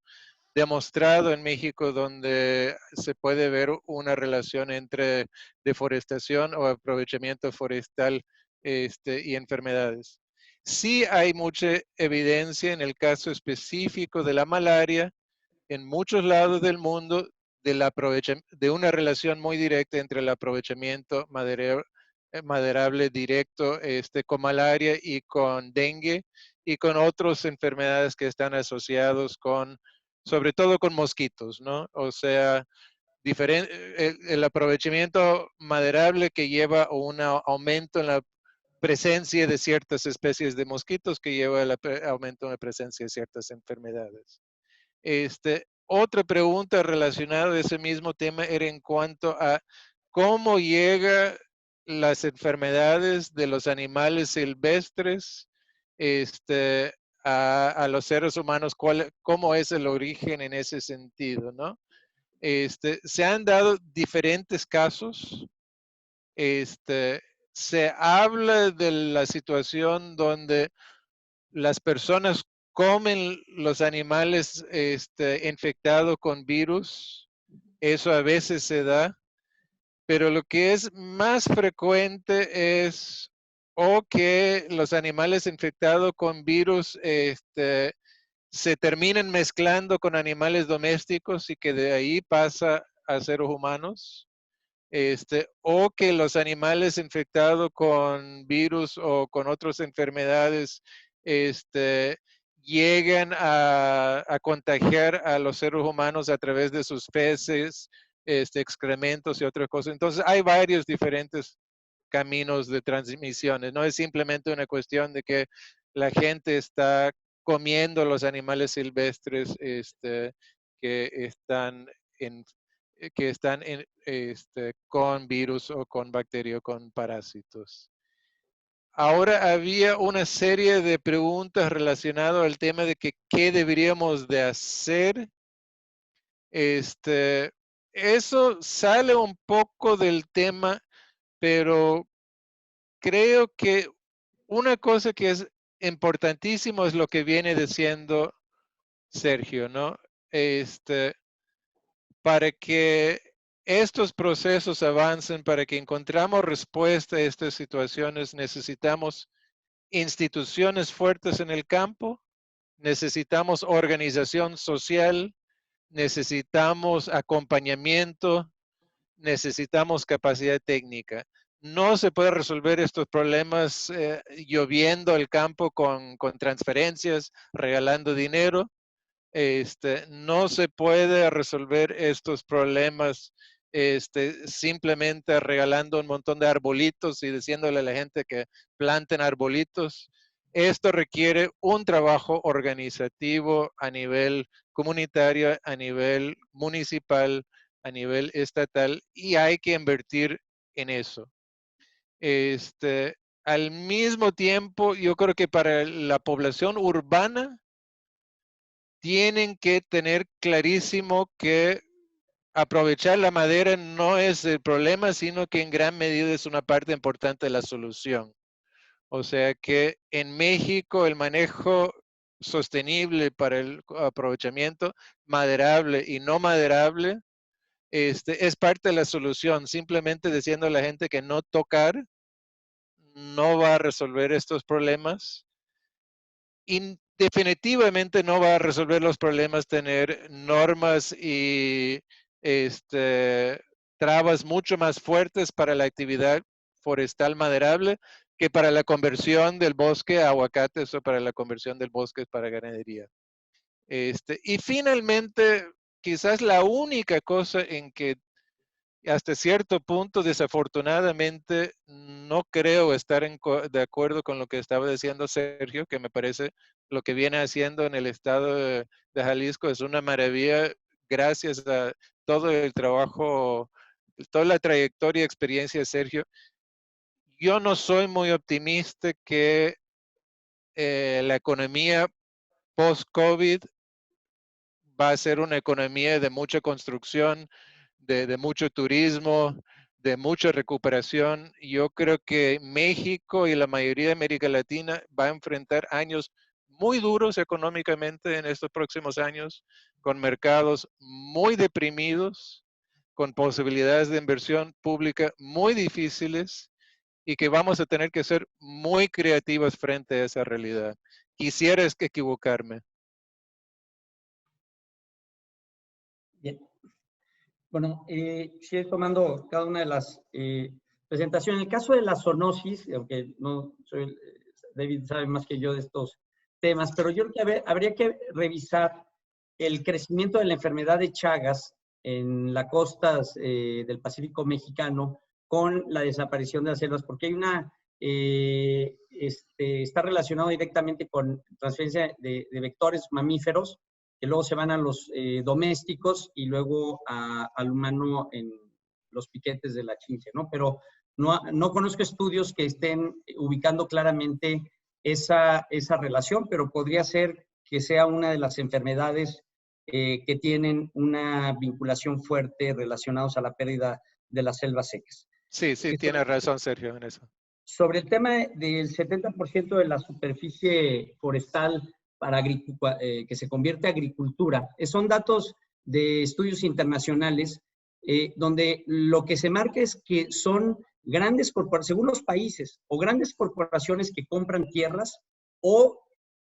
demostrado en México donde se puede ver una relación entre deforestación o aprovechamiento forestal y enfermedades. Sí hay mucha evidencia en el caso específico de la malaria en muchos lados del mundo de una relación muy directa entre el aprovechamiento maderable directo con malaria y con dengue y con otras enfermedades que están asociados sobre todo con mosquitos, ¿no? O sea, el aprovechamiento maderable que lleva a un aumento en la presencia de ciertas especies de mosquitos que lleva al aumento en la presencia de ciertas enfermedades. Otra pregunta relacionada a ese mismo tema era en cuanto a cómo llegan las enfermedades de los animales silvestres a los seres humanos, cómo es el origen en ese sentido, ¿no? Se han dado diferentes casos. Se habla de la situación donde las personas comen los animales infectados con virus. Eso a veces se da, pero lo que es más frecuente es o que los animales infectados con virus se terminen mezclando con animales domésticos y que de ahí pasa a seres humanos, o que los animales infectados con virus o con otras enfermedades lleguen a contagiar a los seres humanos a través de sus feces, excrementos y otras cosas. Entonces hay varios diferentes caminos de transmisiones. No es simplemente una cuestión de que la gente está comiendo los animales silvestres que están con virus o con bacterias o con parásitos. Ahora había una serie de preguntas relacionadas al tema de que qué deberíamos de hacer. Eso sale un poco del tema, pero creo que una cosa que es importantísimo es lo que viene diciendo Sergio, ¿no? Para que estos procesos avancen, para que encontramos respuesta a estas situaciones, necesitamos instituciones fuertes en el campo, necesitamos organización social, necesitamos acompañamiento, necesitamos capacidad técnica. No se puede resolver estos problemas lloviendo el campo con transferencias, regalando dinero. No se puede resolver estos problemas simplemente regalando un montón de arbolitos y diciéndole a la gente que planten arbolitos. Esto requiere un trabajo organizativo a nivel comunitario, a nivel municipal, a nivel estatal, y hay que invertir en eso. Al mismo tiempo, yo creo que para la población urbana, tienen que tener clarísimo que aprovechar la madera no es el problema, sino que en gran medida es una parte importante de la solución. O sea que en México el manejo sostenible para el aprovechamiento maderable y no maderable es parte de la solución. Simplemente diciendo a la gente que no tocar no va a resolver estos problemas. Y definitivamente no va a resolver los problemas tener normas y trabas mucho más fuertes para la actividad forestal maderable que para la conversión del bosque a aguacates o para la conversión del bosque para ganadería. Y finalmente, quizás la única cosa en que hasta cierto punto, desafortunadamente, no creo estar de acuerdo con lo que estaba diciendo Sergio, que me parece lo que viene haciendo en el estado de Jalisco es una maravilla gracias a todo el trabajo, toda la trayectoria y experiencia de Sergio. Yo no soy muy optimista que la economía post-COVID va a ser una economía de mucha construcción, de mucho turismo, de mucha recuperación. Yo creo que México y la mayoría de América Latina va a enfrentar años muy duros económicamente en estos próximos años, con mercados muy deprimidos, con posibilidades de inversión pública muy difíciles y que vamos a tener que ser muy creativos frente a esa realidad. Quisiera equivocarme. Bien. Bueno, sigue tomando cada una de las presentaciones. En el caso de la zoonosis, aunque no soy, David sabe más que yo de estos temas, pero yo creo que habría que revisar el crecimiento de la enfermedad de Chagas en las costas del Pacífico mexicano con la desaparición de las selvas, porque hay una, está relacionado directamente con transferencia de vectores mamíferos que luego se van a los domésticos y luego al humano en los piquetes de la chinche, ¿no? Pero no conozco estudios que estén ubicando claramente esa relación, pero podría ser que sea una de las enfermedades que tienen una vinculación fuerte relacionados a la pérdida de las selvas secas. Sí, tiene razón Sergio en eso. Sobre el tema del 70% de la superficie forestal para que se convierte a agricultura, son datos de estudios internacionales donde lo que se marca es que son grandes corporaciones, según los países, o grandes corporaciones que compran tierras o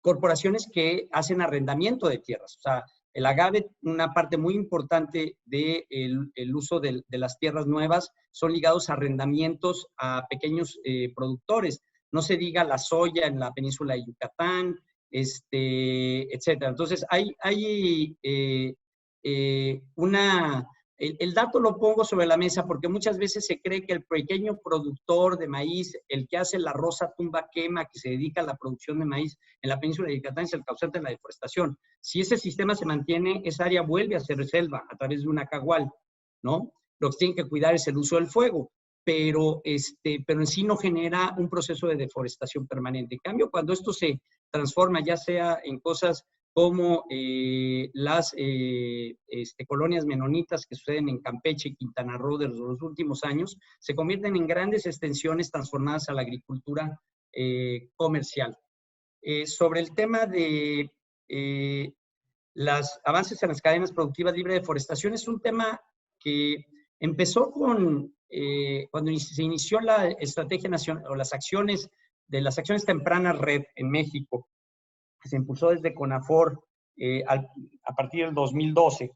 corporaciones que hacen arrendamiento de tierras. O sea, el agave, una parte muy importante del uso de las tierras nuevas son ligados a arrendamientos a pequeños productores. No se diga la soya en la península de Yucatán, etcétera. Entonces, el dato lo pongo sobre la mesa porque muchas veces se cree que el pequeño productor de maíz, el que hace la rosa tumba quema, que se dedica a la producción de maíz en la península de Yucatán, es el causante de la deforestación. Si ese sistema se mantiene, esa área vuelve a ser selva a través de una cagual, ¿no? Lo que tienen que cuidar es el uso del fuego, pero en sí no genera un proceso de deforestación permanente. En cambio, cuando esto se transforma, ya sea en cosas como las colonias menonitas que suceden en Campeche y Quintana Roo de los últimos años, se convierten en grandes extensiones transformadas a la agricultura comercial. Sobre el tema de los avances en las cadenas productivas libres de deforestación, es un tema que empezó cuando se inició la estrategia nacional o las acciones tempranas RED en México, que se impulsó desde CONAFOR a partir del 2012,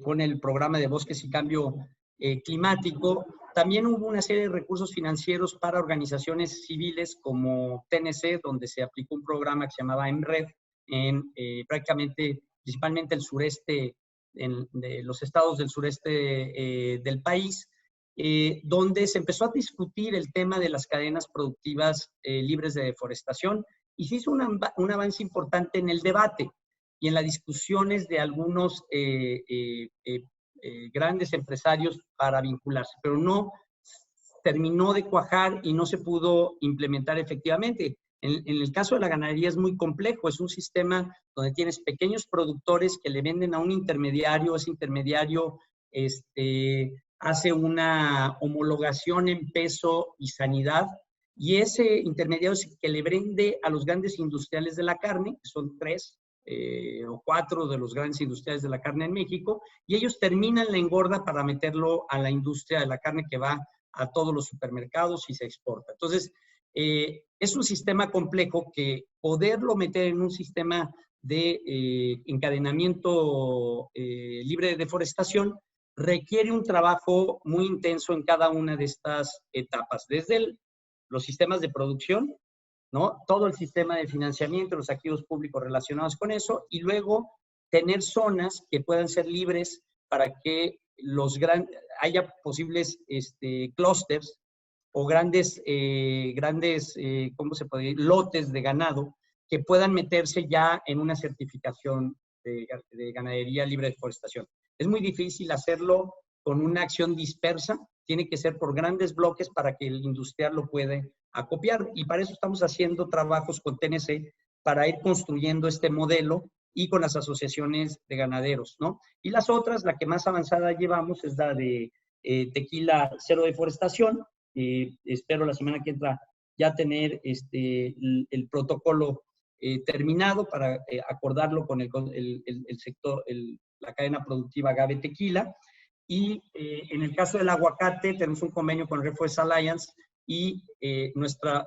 con el programa de Bosques y Cambio Climático. También hubo una serie de recursos financieros para organizaciones civiles como TNC, donde se aplicó un programa que se llamaba MRED en principalmente el sureste, de los estados del sureste del país, donde se empezó a discutir el tema de las cadenas productivas libres de deforestación, y se hizo un avance importante en el debate y en las discusiones de algunos grandes empresarios para vincularse, pero no terminó de cuajar y no se pudo implementar efectivamente. En el caso de la ganadería es muy complejo, es un sistema donde tienes pequeños productores que le venden a un intermediario, ese intermediario hace una homologación en peso y sanidad, y ese intermediario es el que le vende a los grandes industriales de la carne, que son 3 o 4 de los grandes industriales de la carne en México, y ellos terminan la engorda para meterlo a la industria de la carne que va a todos los supermercados y se exporta. Entonces, es un sistema complejo que poderlo meter en un sistema de encadenamiento libre de deforestación requiere un trabajo muy intenso en cada una de estas etapas, desde los sistemas de producción, ¿no? Todo el sistema de financiamiento, los activos públicos relacionados con eso, y luego tener zonas que puedan ser libres para que haya posibles clústeres o grandes ¿cómo se puede decir? Lotes de ganado que puedan meterse ya en una certificación de ganadería libre de deforestación. Es muy difícil hacerlo con una acción dispersa, tiene que ser por grandes bloques para que el industrial lo puede acopiar, y para eso estamos haciendo trabajos con TNC para ir construyendo este modelo y con las asociaciones de ganaderos, ¿no? Y las otras, la que más avanzada llevamos es la de tequila cero deforestación. Espero la semana que entra ya tener el protocolo terminado para acordarlo con el sector, la cadena productiva agave tequila. Y en el caso del aguacate tenemos un convenio con Reforest Alliance y nuestro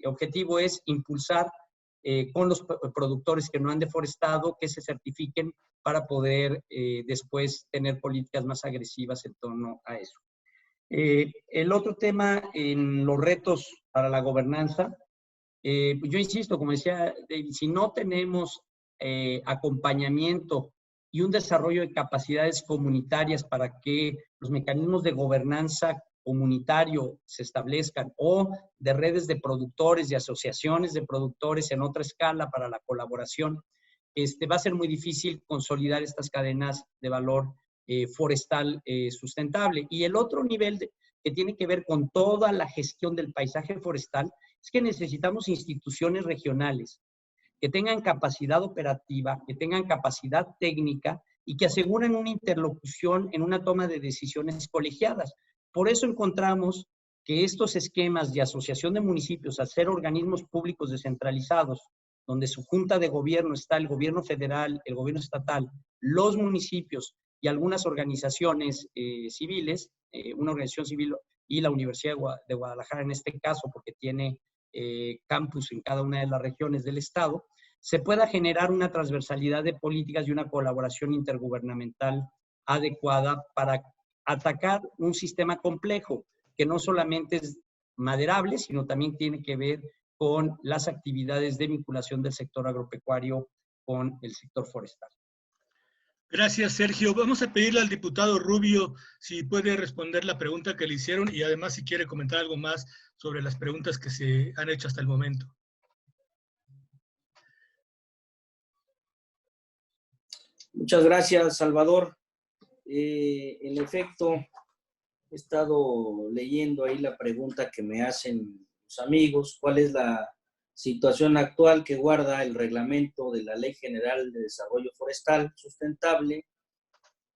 objetivo es impulsar con los productores que no han deforestado que se certifiquen para poder después tener políticas más agresivas en torno a eso. El otro tema en los retos para la gobernanza, yo insisto, como decía David, si no tenemos acompañamiento y un desarrollo de capacidades comunitarias para que los mecanismos de gobernanza comunitario se establezcan, o de redes de productores y asociaciones de productores en otra escala para la colaboración, va a ser muy difícil consolidar estas cadenas de valor forestal sustentable. Y el otro nivel que tiene que ver con toda la gestión del paisaje forestal es que necesitamos instituciones regionales que tengan capacidad operativa, que tengan capacidad técnica y que aseguren una interlocución en una toma de decisiones colegiadas. Por eso encontramos que estos esquemas de asociación de municipios, al ser organismos públicos descentralizados, donde su junta de gobierno está el gobierno federal, el gobierno estatal, los municipios y algunas organizaciones civiles, una organización civil y la Universidad de Guadalajara en este caso, porque tiene campus en cada una de las regiones del estado, se pueda generar una transversalidad de políticas y una colaboración intergubernamental adecuada para atacar un sistema complejo que no solamente es maderable, sino también tiene que ver con las actividades de vinculación del sector agropecuario con el sector forestal. Gracias, Sergio. Vamos a pedirle al diputado Rubio si puede responder la pregunta que le hicieron y además si quiere comentar algo más sobre las preguntas que se han hecho hasta el momento. Muchas gracias, Salvador. En efecto, he estado leyendo ahí la pregunta que me hacen los amigos, ¿cuál es la situación actual que guarda el reglamento de la Ley General de Desarrollo Forestal Sustentable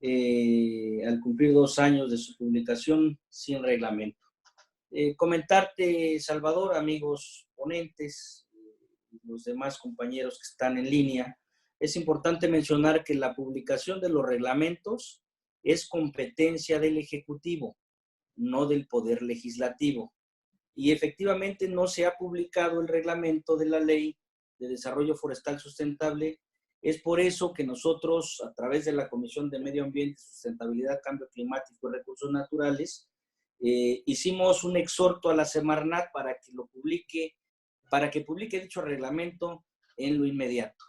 al cumplir 2 años de su publicación sin reglamento? Comentarte, Salvador, amigos ponentes, los demás compañeros que están en línea, es importante mencionar que la publicación de los reglamentos es competencia del Ejecutivo, no del Poder Legislativo. Y efectivamente no se ha publicado el reglamento de la Ley de Desarrollo Forestal Sustentable. Es por eso que nosotros, a través de la Comisión de Medio Ambiente, Sustentabilidad, Cambio Climático y Recursos Naturales, hicimos un exhorto a la Semarnat para que publique dicho reglamento en lo inmediato.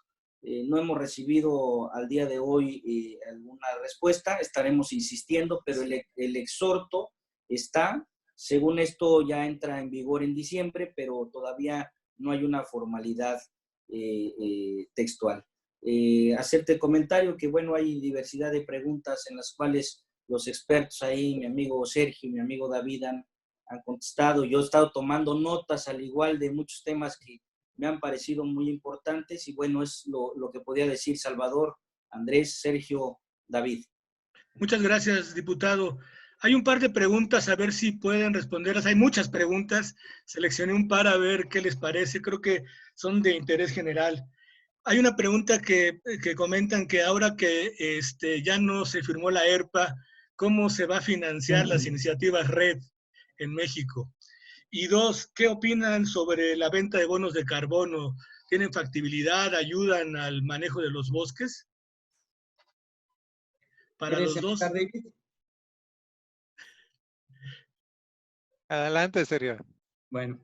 No hemos recibido al día de hoy alguna respuesta, estaremos insistiendo, pero el exhorto está. Según esto ya entra en vigor en diciembre, pero todavía no hay una formalidad textual. Hacerte el comentario que, bueno, hay diversidad de preguntas en las cuales los expertos ahí, mi amigo Sergio y mi amigo David han contestado. Yo he estado tomando notas al igual de muchos temas que me han parecido muy importantes y bueno, es lo que podía decir Salvador, Andrés, Sergio, David. Muchas gracias, diputado. Hay un par de preguntas, a ver si pueden responderlas. Hay muchas preguntas, seleccioné un par a ver qué les parece, creo que son de interés general. Hay una pregunta que comentan que ahora que ya no se firmó la ERPA, ¿cómo se va a financiar las iniciativas RED en México? Y 2, ¿qué opinan sobre la venta de bonos de carbono? ¿Tienen factibilidad? ¿Ayudan al manejo de los bosques? Para los dos. David? Adelante, Sergio. Bueno,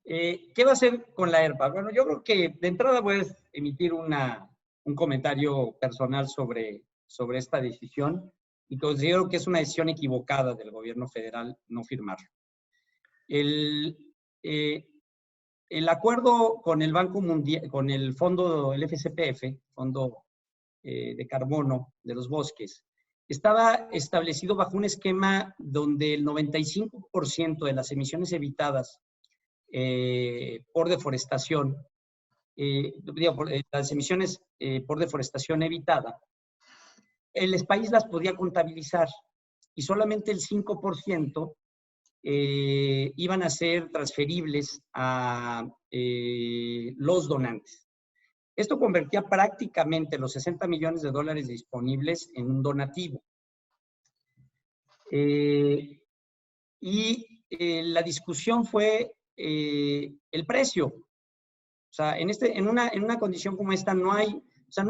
¿qué va a hacer con la ERPA? Bueno, yo creo que de entrada voy a emitir un comentario personal sobre esta decisión y considero que es una decisión equivocada del gobierno federal no firmarlo. El acuerdo con el Banco Mundial, con el fondo, el FCPF, Fondo de Carbono de los Bosques, estaba establecido bajo un esquema donde el 95% de las emisiones evitadas por deforestación, las emisiones por deforestación evitada, el país las podía contabilizar y solamente el 5% iban a ser transferibles a los donantes. Esto convertía prácticamente los $60 millones disponibles en un donativo. La discusión fue el precio. O sea, en una condición como esta no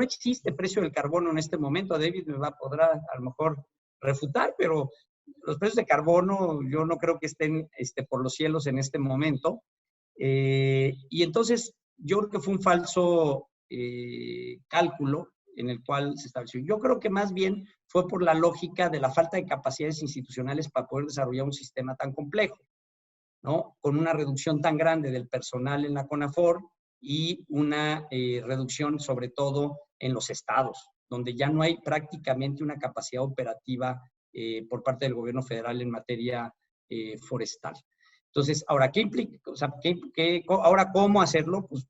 existe precio del carbono en este momento. David podrá a lo mejor refutar, pero los precios de carbono yo no creo que estén por los cielos en este momento. Y entonces yo creo que fue un falso cálculo en el cual se estableció. Yo creo que más bien fue por la lógica de la falta de capacidades institucionales para poder desarrollar un sistema tan complejo, ¿no? Con una reducción tan grande del personal en la CONAFOR y una reducción sobre todo en los estados, donde ya no hay prácticamente una capacidad operativa por parte del gobierno federal en materia forestal. Entonces, ahora, ¿qué implica? O sea, ahora, ¿cómo hacerlo? Pues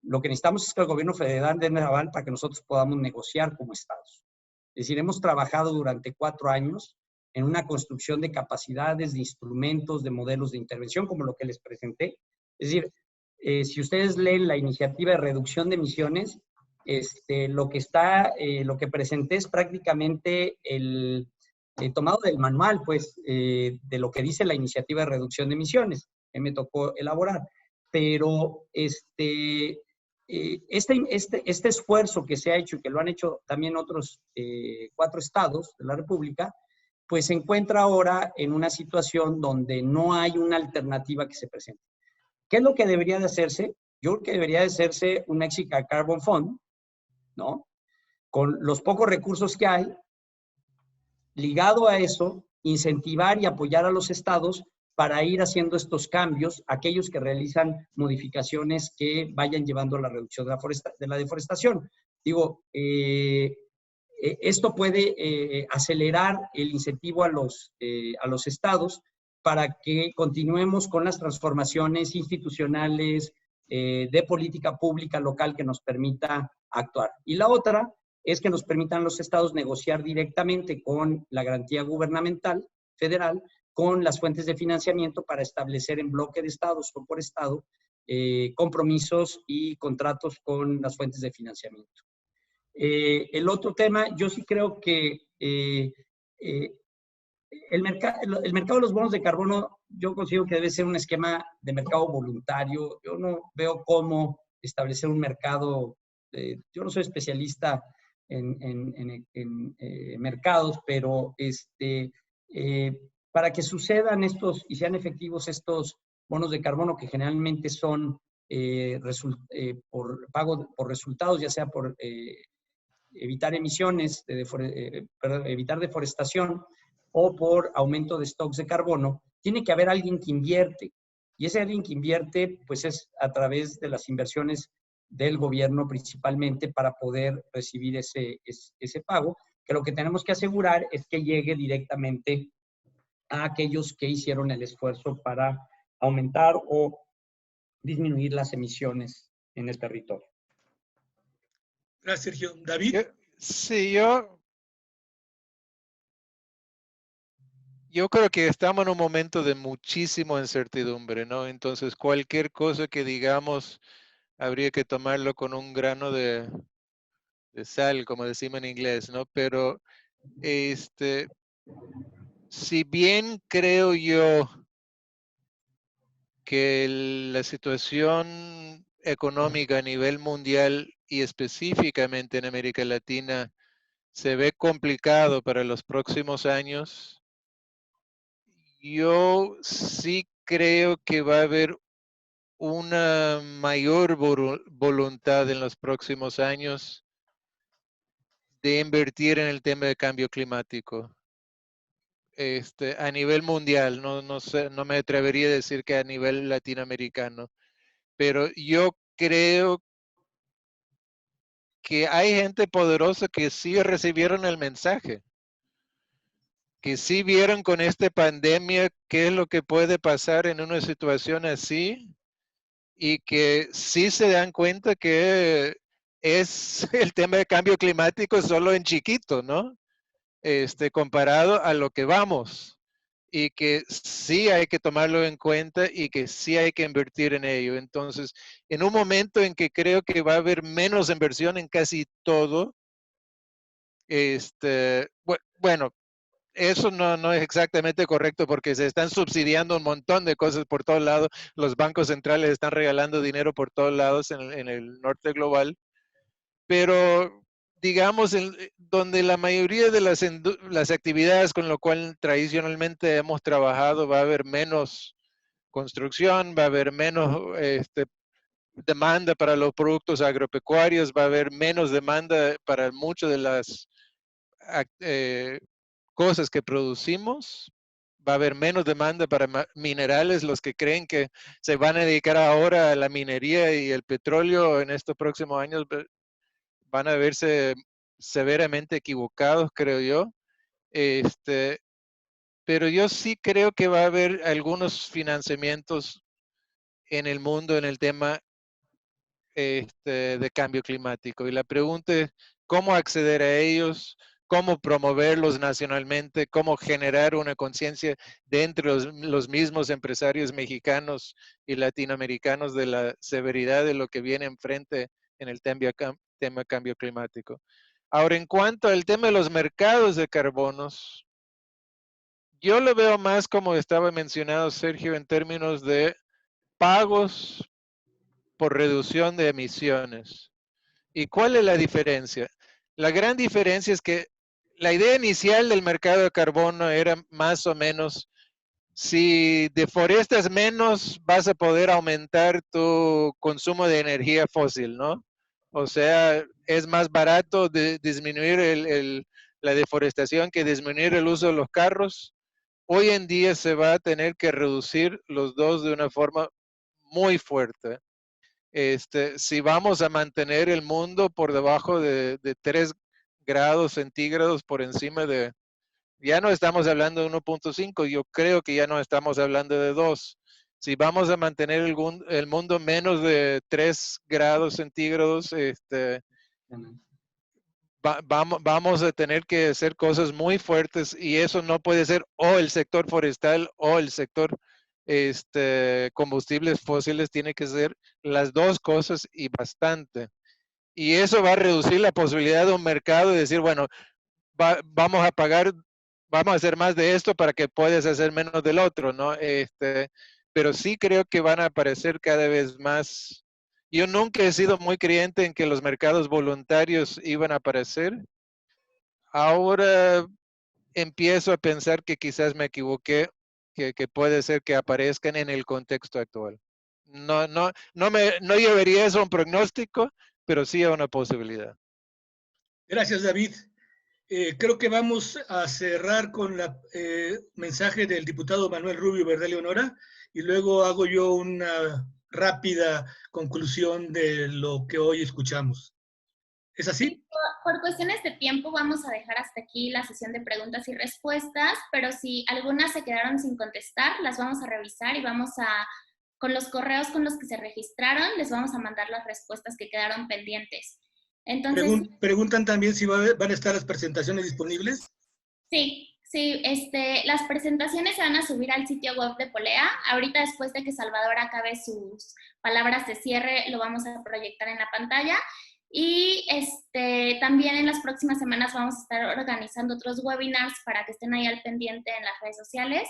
lo que necesitamos es que el gobierno federal dé aval para que nosotros podamos negociar como estados. Es decir, hemos trabajado durante 4 años en una construcción de capacidades, de instrumentos, de modelos de intervención, como lo que les presenté. Es decir, si ustedes leen la iniciativa de reducción de emisiones, lo que presenté es prácticamente tomado del manual, pues, de lo que dice la iniciativa de reducción de emisiones, que me tocó elaborar. Pero este esfuerzo que se ha hecho y que lo han hecho también otros 4 estados de la República, pues se encuentra ahora en una situación donde no hay una alternativa que se presente. ¿Qué es lo que debería de hacerse? Yo creo que debería de hacerse un Mexican Carbon Fund, ¿no? Con los pocos recursos que hay, ligado a eso, incentivar y apoyar a los estados para ir haciendo estos cambios, aquellos que realizan modificaciones que vayan llevando a la reducción de la deforestación. Digo, esto puede acelerar el incentivo a los estados para que continuemos con las transformaciones institucionales de política pública local que nos permita actuar. Y la otra es que nos permitan los estados negociar directamente con la garantía gubernamental federal, con las fuentes de financiamiento para establecer en bloque de estados o por estado compromisos y contratos con las fuentes de financiamiento. El otro tema, yo sí creo que el mercado de los bonos de carbono, yo considero que debe ser un esquema de mercado voluntario. Yo no veo cómo establecer un mercado, yo no soy especialista en mercados, pero para que sucedan estos y sean efectivos estos bonos de carbono que generalmente son por pago por resultados, ya sea por evitar emisiones, evitar deforestación o por aumento de stocks de carbono, tiene que haber alguien que invierte. Y ese alguien que invierte, pues es a través de las inversiones del gobierno principalmente para poder recibir ese pago, que lo que tenemos que asegurar es que llegue directamente a aquellos que hicieron el esfuerzo para aumentar o disminuir las emisiones en el territorio. Gracias, Sergio. David. Sí, yo creo que estamos en un momento de muchísima incertidumbre, ¿no? Entonces, cualquier cosa que digamos habría que tomarlo con un grano de sal, como decimos en inglés, ¿no? Pero, si bien creo yo que la situación económica a nivel mundial y específicamente en América Latina se ve complicado para los próximos años, yo sí creo que va a haber una mayor voluntad en los próximos años de invertir en el tema de cambio climático. A nivel mundial, no sé, no me atrevería a decir que a nivel latinoamericano, pero yo creo que hay gente poderosa que sí recibieron el mensaje, que sí vieron con esta pandemia qué es lo que puede pasar en una situación así y que sí se dan cuenta que es el tema de cambio climático solo en chiquito, ¿no? Comparado a lo que vamos, y que sí hay que tomarlo en cuenta y que sí hay que invertir en ello. Entonces, en un momento en que creo que va a haber menos inversión en casi todo, bueno, eso no es exactamente correcto porque se están subsidiando un montón de cosas por todos lados. Los bancos centrales están regalando dinero por todos lados en el norte global. Pero digamos, donde la mayoría de las actividades con lo cual tradicionalmente hemos trabajado, va a haber menos construcción, va a haber menos demanda para los productos agropecuarios, va a haber menos demanda para muchas de las cosas que producimos, va a haber menos demanda para minerales. Los que creen que se van a dedicar ahora a la minería y el petróleo en estos próximos años van a verse severamente equivocados, creo yo. Pero yo sí creo que va a haber algunos financiamientos en el mundo en el tema de cambio climático. Y la pregunta es cómo acceder a ellos, cómo promoverlos nacionalmente, cómo generar una conciencia de entre los mismos empresarios mexicanos y latinoamericanos de la severidad de lo que viene enfrente en el tema cambio climático. Ahora, en cuanto al tema de los mercados de carbonos, Yo lo veo más como estaba mencionado Sergio en términos de pagos por reducción de emisiones. ¿Y cuál es la diferencia? La gran diferencia es que la idea inicial del mercado de carbono era más o menos, si deforestas menos, vas a poder aumentar tu consumo de energía fósil, ¿no? O sea, es más barato disminuir la deforestación que disminuir el uso de los carros. Hoy en día se va a tener que reducir los dos de una forma muy fuerte. Si vamos a mantener el mundo por debajo de 3 grados centígrados por encima de, ya no estamos hablando de 1.5, yo creo que ya no estamos hablando de 2. Si vamos a mantener el mundo menos de 3 grados centígrados, vamos a tener que hacer cosas muy fuertes y eso no puede ser o el sector forestal o el sector combustibles fósiles, tiene que ser las dos cosas y bastante. Y eso va a reducir la posibilidad de un mercado de decir, bueno, vamos a pagar, vamos a hacer más de esto para que puedas hacer menos del otro, ¿no? Pero sí creo que van a aparecer cada vez más. Yo nunca he sido muy creyente en que los mercados voluntarios iban a aparecer. Ahora empiezo a pensar que quizás me equivoqué, que puede ser que aparezcan en el contexto actual. No llevaría eso a un pronóstico, pero sí a una posibilidad. Gracias, David. Creo que vamos a cerrar con el mensaje del diputado Manuel Rubio, ¿verdad, Leonora? Y luego hago yo una rápida conclusión de lo que hoy escuchamos. ¿Es así? Por cuestiones de tiempo vamos a dejar hasta aquí la sesión de preguntas y respuestas, pero si algunas se quedaron sin contestar, las vamos a revisar y con los correos con los que se registraron, les vamos a mandar las respuestas que quedaron pendientes. Entonces, preguntan también si van a estar las presentaciones disponibles. Sí, las presentaciones se van a subir al sitio web de Polea. Ahorita, después de que Salvador acabe sus palabras de cierre, lo vamos a proyectar en la pantalla. Y también en las próximas semanas vamos a estar organizando otros webinars para que estén ahí al pendiente en las redes sociales.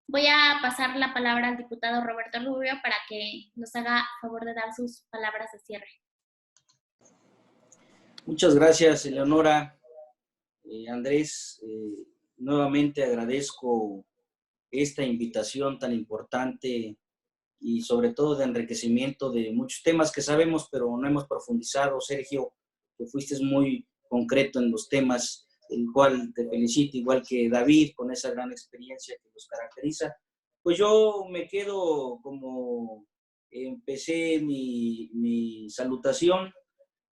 Voy a pasar la palabra al diputado Roberto Rubio para que nos haga favor de dar sus palabras de cierre. Muchas gracias, Eleonora. Andrés, nuevamente agradezco esta invitación tan importante y sobre todo de enriquecimiento de muchos temas que sabemos, pero no hemos profundizado. Sergio, que fuiste muy concreto en los temas, el cual te felicito, igual que David, con esa gran experiencia que los caracteriza. Pues yo me quedo como empecé mi salutación.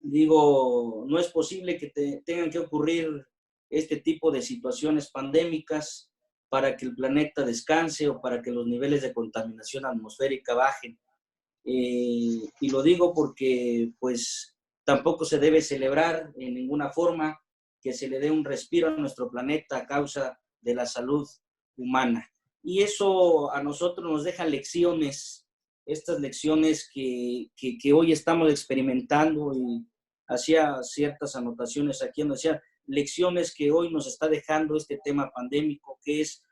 Digo, no es posible que tengan que ocurrir este tipo de situaciones pandémicas para que el planeta descanse o para que los niveles de contaminación atmosférica bajen. Y lo digo porque pues tampoco se debe celebrar en ninguna forma que se le dé un respiro a nuestro planeta a causa de la salud humana. Y eso a nosotros nos deja lecciones, estas lecciones que hoy estamos experimentando, y hacía ciertas anotaciones aquí donde decía lecciones que hoy nos está dejando este tema pandémico, que es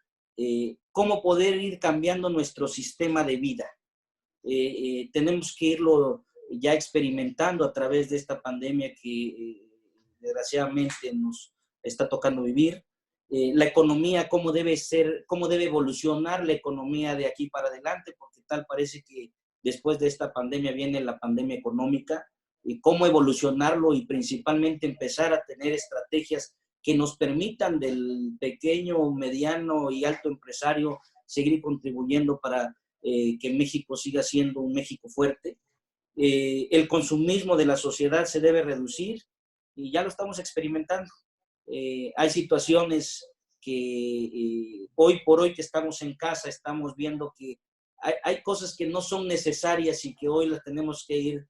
cómo poder ir cambiando nuestro sistema de vida. Tenemos que irlo ya experimentando a través de esta pandemia que desgraciadamente nos está tocando vivir. La economía, cómo debe evolucionar la economía de aquí para adelante, porque tal parece que después de esta pandemia viene la pandemia económica, y cómo evolucionarlo y principalmente empezar a tener estrategias que nos permitan del pequeño, mediano y alto empresario seguir contribuyendo para que México siga siendo un México fuerte. El consumismo de la sociedad se debe reducir y ya lo estamos experimentando. Hay situaciones que hoy por hoy que estamos en casa estamos viendo que hay cosas que no son necesarias y que hoy las tenemos que ir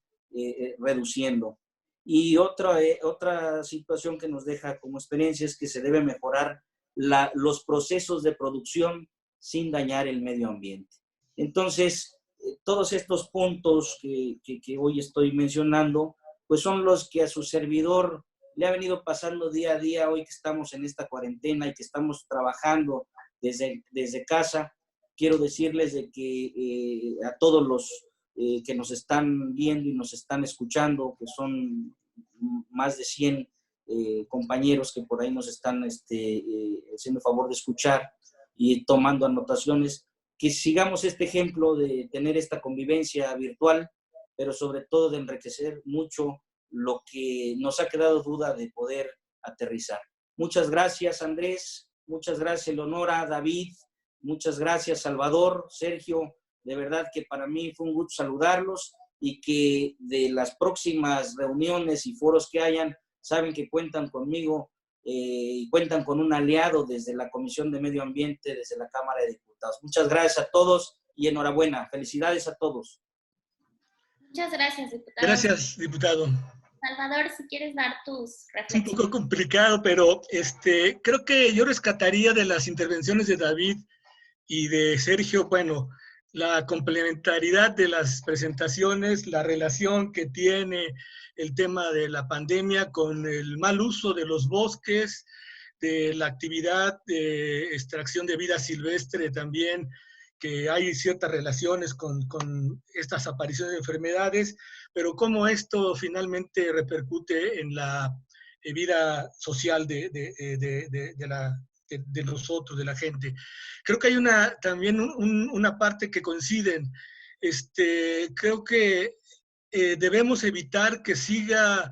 reduciendo. Y otra situación que nos deja como experiencia es que se debe mejorar los procesos de producción sin dañar el medio ambiente. Entonces, todos estos puntos que hoy estoy mencionando, pues son los que a su servidor le ha venido pasando día a día, hoy que estamos en esta cuarentena y que estamos trabajando desde casa. Quiero decirles de que a todos los que nos están viendo y nos están escuchando, que son más de 100 compañeros que por ahí nos están haciendo el favor de escuchar y tomando anotaciones, que sigamos este ejemplo de tener esta convivencia virtual, pero sobre todo de enriquecer mucho lo que nos ha quedado duda de poder aterrizar. Muchas gracias, Andrés. Muchas gracias, Eleonora, David. Muchas gracias, Salvador, Sergio. De verdad que para mí fue un gusto saludarlos y que de las próximas reuniones y foros que hayan, saben que cuentan conmigo y cuentan con un aliado desde la Comisión de Medio Ambiente, desde la Cámara de Diputados. Muchas gracias a todos y enhorabuena. Felicidades a todos. Muchas gracias, diputado. Gracias, diputado. Salvador, si quieres dar tus reflexiones. Es un poco complicado, pero creo que yo rescataría de las intervenciones de David y de Sergio, bueno, la complementariedad de las presentaciones, la relación que tiene el tema de la pandemia con el mal uso de los bosques, de la actividad de extracción de vida silvestre también, que hay ciertas relaciones con estas apariciones de enfermedades, pero cómo esto finalmente repercute en la vida social de nosotros, de la gente. Creo que hay también una parte que coinciden. Creo que debemos evitar que siga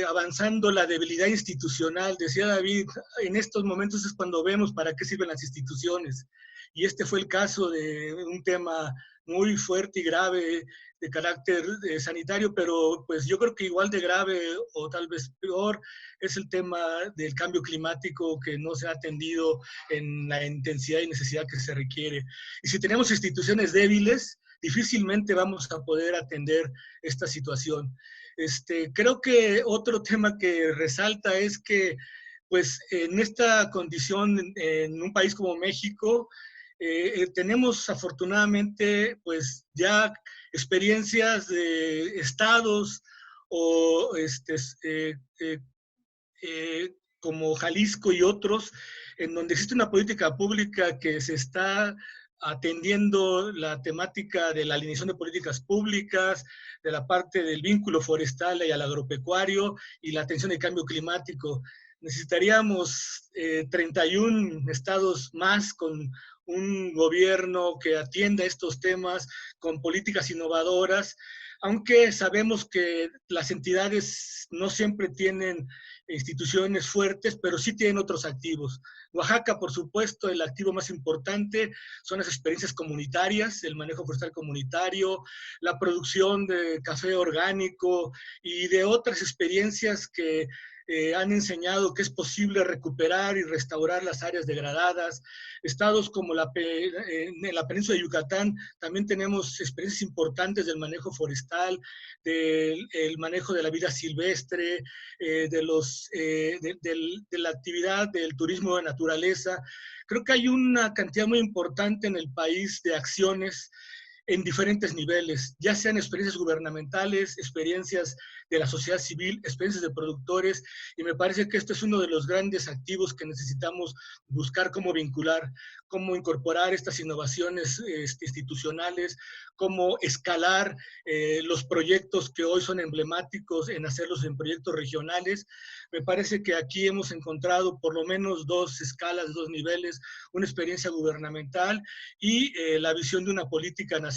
avanzando la debilidad institucional. Decía David, en estos momentos es cuando vemos para qué sirven las instituciones. Y este fue el caso de un tema muy fuerte y grave de carácter sanitario, pero pues yo creo que igual de grave o tal vez peor es el tema del cambio climático, que no se ha atendido en la intensidad y necesidad que se requiere. Y si tenemos instituciones débiles, difícilmente vamos a poder atender esta situación. Creo que otro tema que resalta es que pues en esta condición, en un país como México, tenemos afortunadamente pues ya experiencias de estados o como Jalisco y otros, en donde existe una política pública que se está atendiendo la temática de la alineación de políticas públicas, de la parte del vínculo forestal y al agropecuario y la atención del cambio climático. Necesitaríamos 31 estados más con un gobierno que atienda estos temas con políticas innovadoras, aunque sabemos que las entidades no siempre tienen instituciones fuertes, pero sí tienen otros activos. Oaxaca, por supuesto, el activo más importante son las experiencias comunitarias, el manejo forestal comunitario, la producción de café orgánico y de otras experiencias que han enseñado que es posible recuperar y restaurar las áreas degradadas. Estados como en la península de Yucatán también tenemos experiencias importantes del manejo forestal, del manejo de la vida silvestre, de la actividad del turismo de naturaleza. Creo que hay una cantidad muy importante en el país de acciones en diferentes niveles, ya sean experiencias gubernamentales, experiencias de la sociedad civil, experiencias de productores, y me parece que esto es uno de los grandes activos que necesitamos buscar cómo vincular, cómo incorporar estas innovaciones institucionales, cómo escalar los proyectos que hoy son emblemáticos en hacerlos en proyectos regionales. Me parece que aquí hemos encontrado por lo menos dos escalas, dos niveles, una experiencia gubernamental y la visión de una política nacional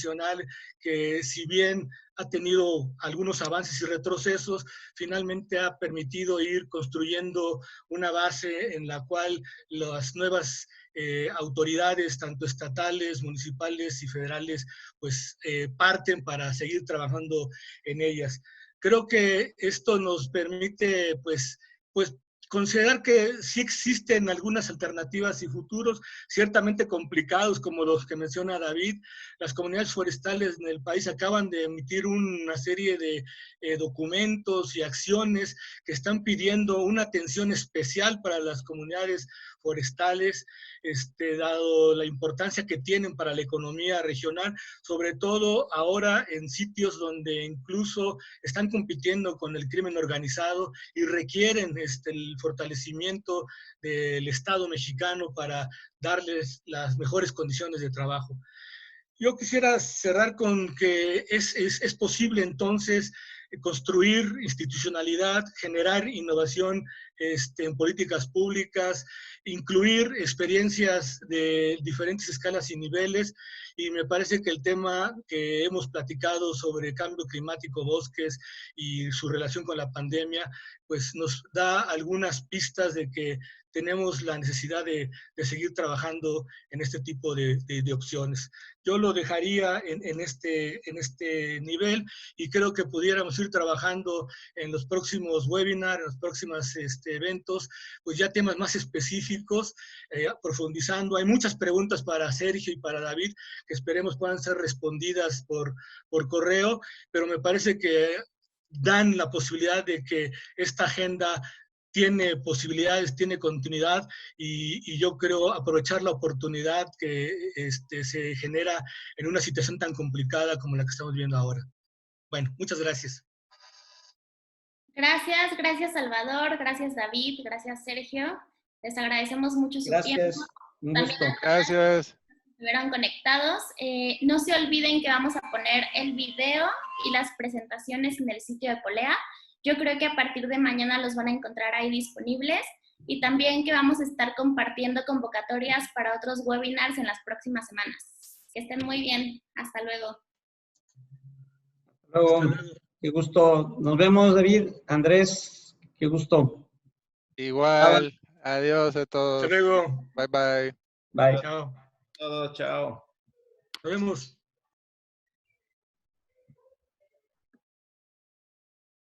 que, si bien ha tenido algunos avances y retrocesos, finalmente ha permitido ir construyendo una base en la cual las nuevas autoridades, tanto estatales, municipales y federales, pues parten para seguir trabajando en ellas. Creo que esto nos permite, pues considerar que sí existen algunas alternativas y futuros, ciertamente complicados, como los que menciona David. Las comunidades forestales en el país acaban de emitir una serie de documentos y acciones que están pidiendo una atención especial para las comunidades forestales, dado la importancia que tienen para la economía regional, sobre todo ahora en sitios donde incluso están compitiendo con el crimen organizado y requieren el fortalecimiento del Estado mexicano para darles las mejores condiciones de trabajo. Yo quisiera cerrar con que es posible entonces construir institucionalidad, generar innovación en políticas públicas, incluir experiencias de diferentes escalas y niveles, y me parece que el tema que hemos platicado sobre cambio climático, bosques y su relación con la pandemia, pues nos da algunas pistas de que tenemos la necesidad de seguir trabajando en este tipo de opciones. Yo lo dejaría en este nivel y creo que pudiéramos ir trabajando en los próximos webinars, en los próximos eventos, pues ya temas más específicos, profundizando. Hay muchas preguntas para Sergio y para David que esperemos puedan ser respondidas por correo, pero me parece que dan la posibilidad de que esta agenda tiene posibilidades, tiene continuidad y yo creo aprovechar la oportunidad que se genera en una situación tan complicada como la que estamos viendo ahora. Bueno, muchas gracias. Gracias Salvador, gracias David, gracias Sergio. Les agradecemos mucho su tiempo. Gracias, un gusto. Gracias. Estuvieron conectados. No se olviden que vamos a poner el video y las presentaciones en el sitio de Polea. Yo creo que a partir de mañana los van a encontrar ahí disponibles y también que vamos a estar compartiendo convocatorias para otros webinars en las próximas semanas. Que estén muy bien. Hasta luego. Hasta luego. Qué gusto. Nos vemos, David. Andrés, qué gusto. Igual. Adiós a todos. Hasta luego. Bye, bye. Bye. Chao. Todo, chao. Nos vemos.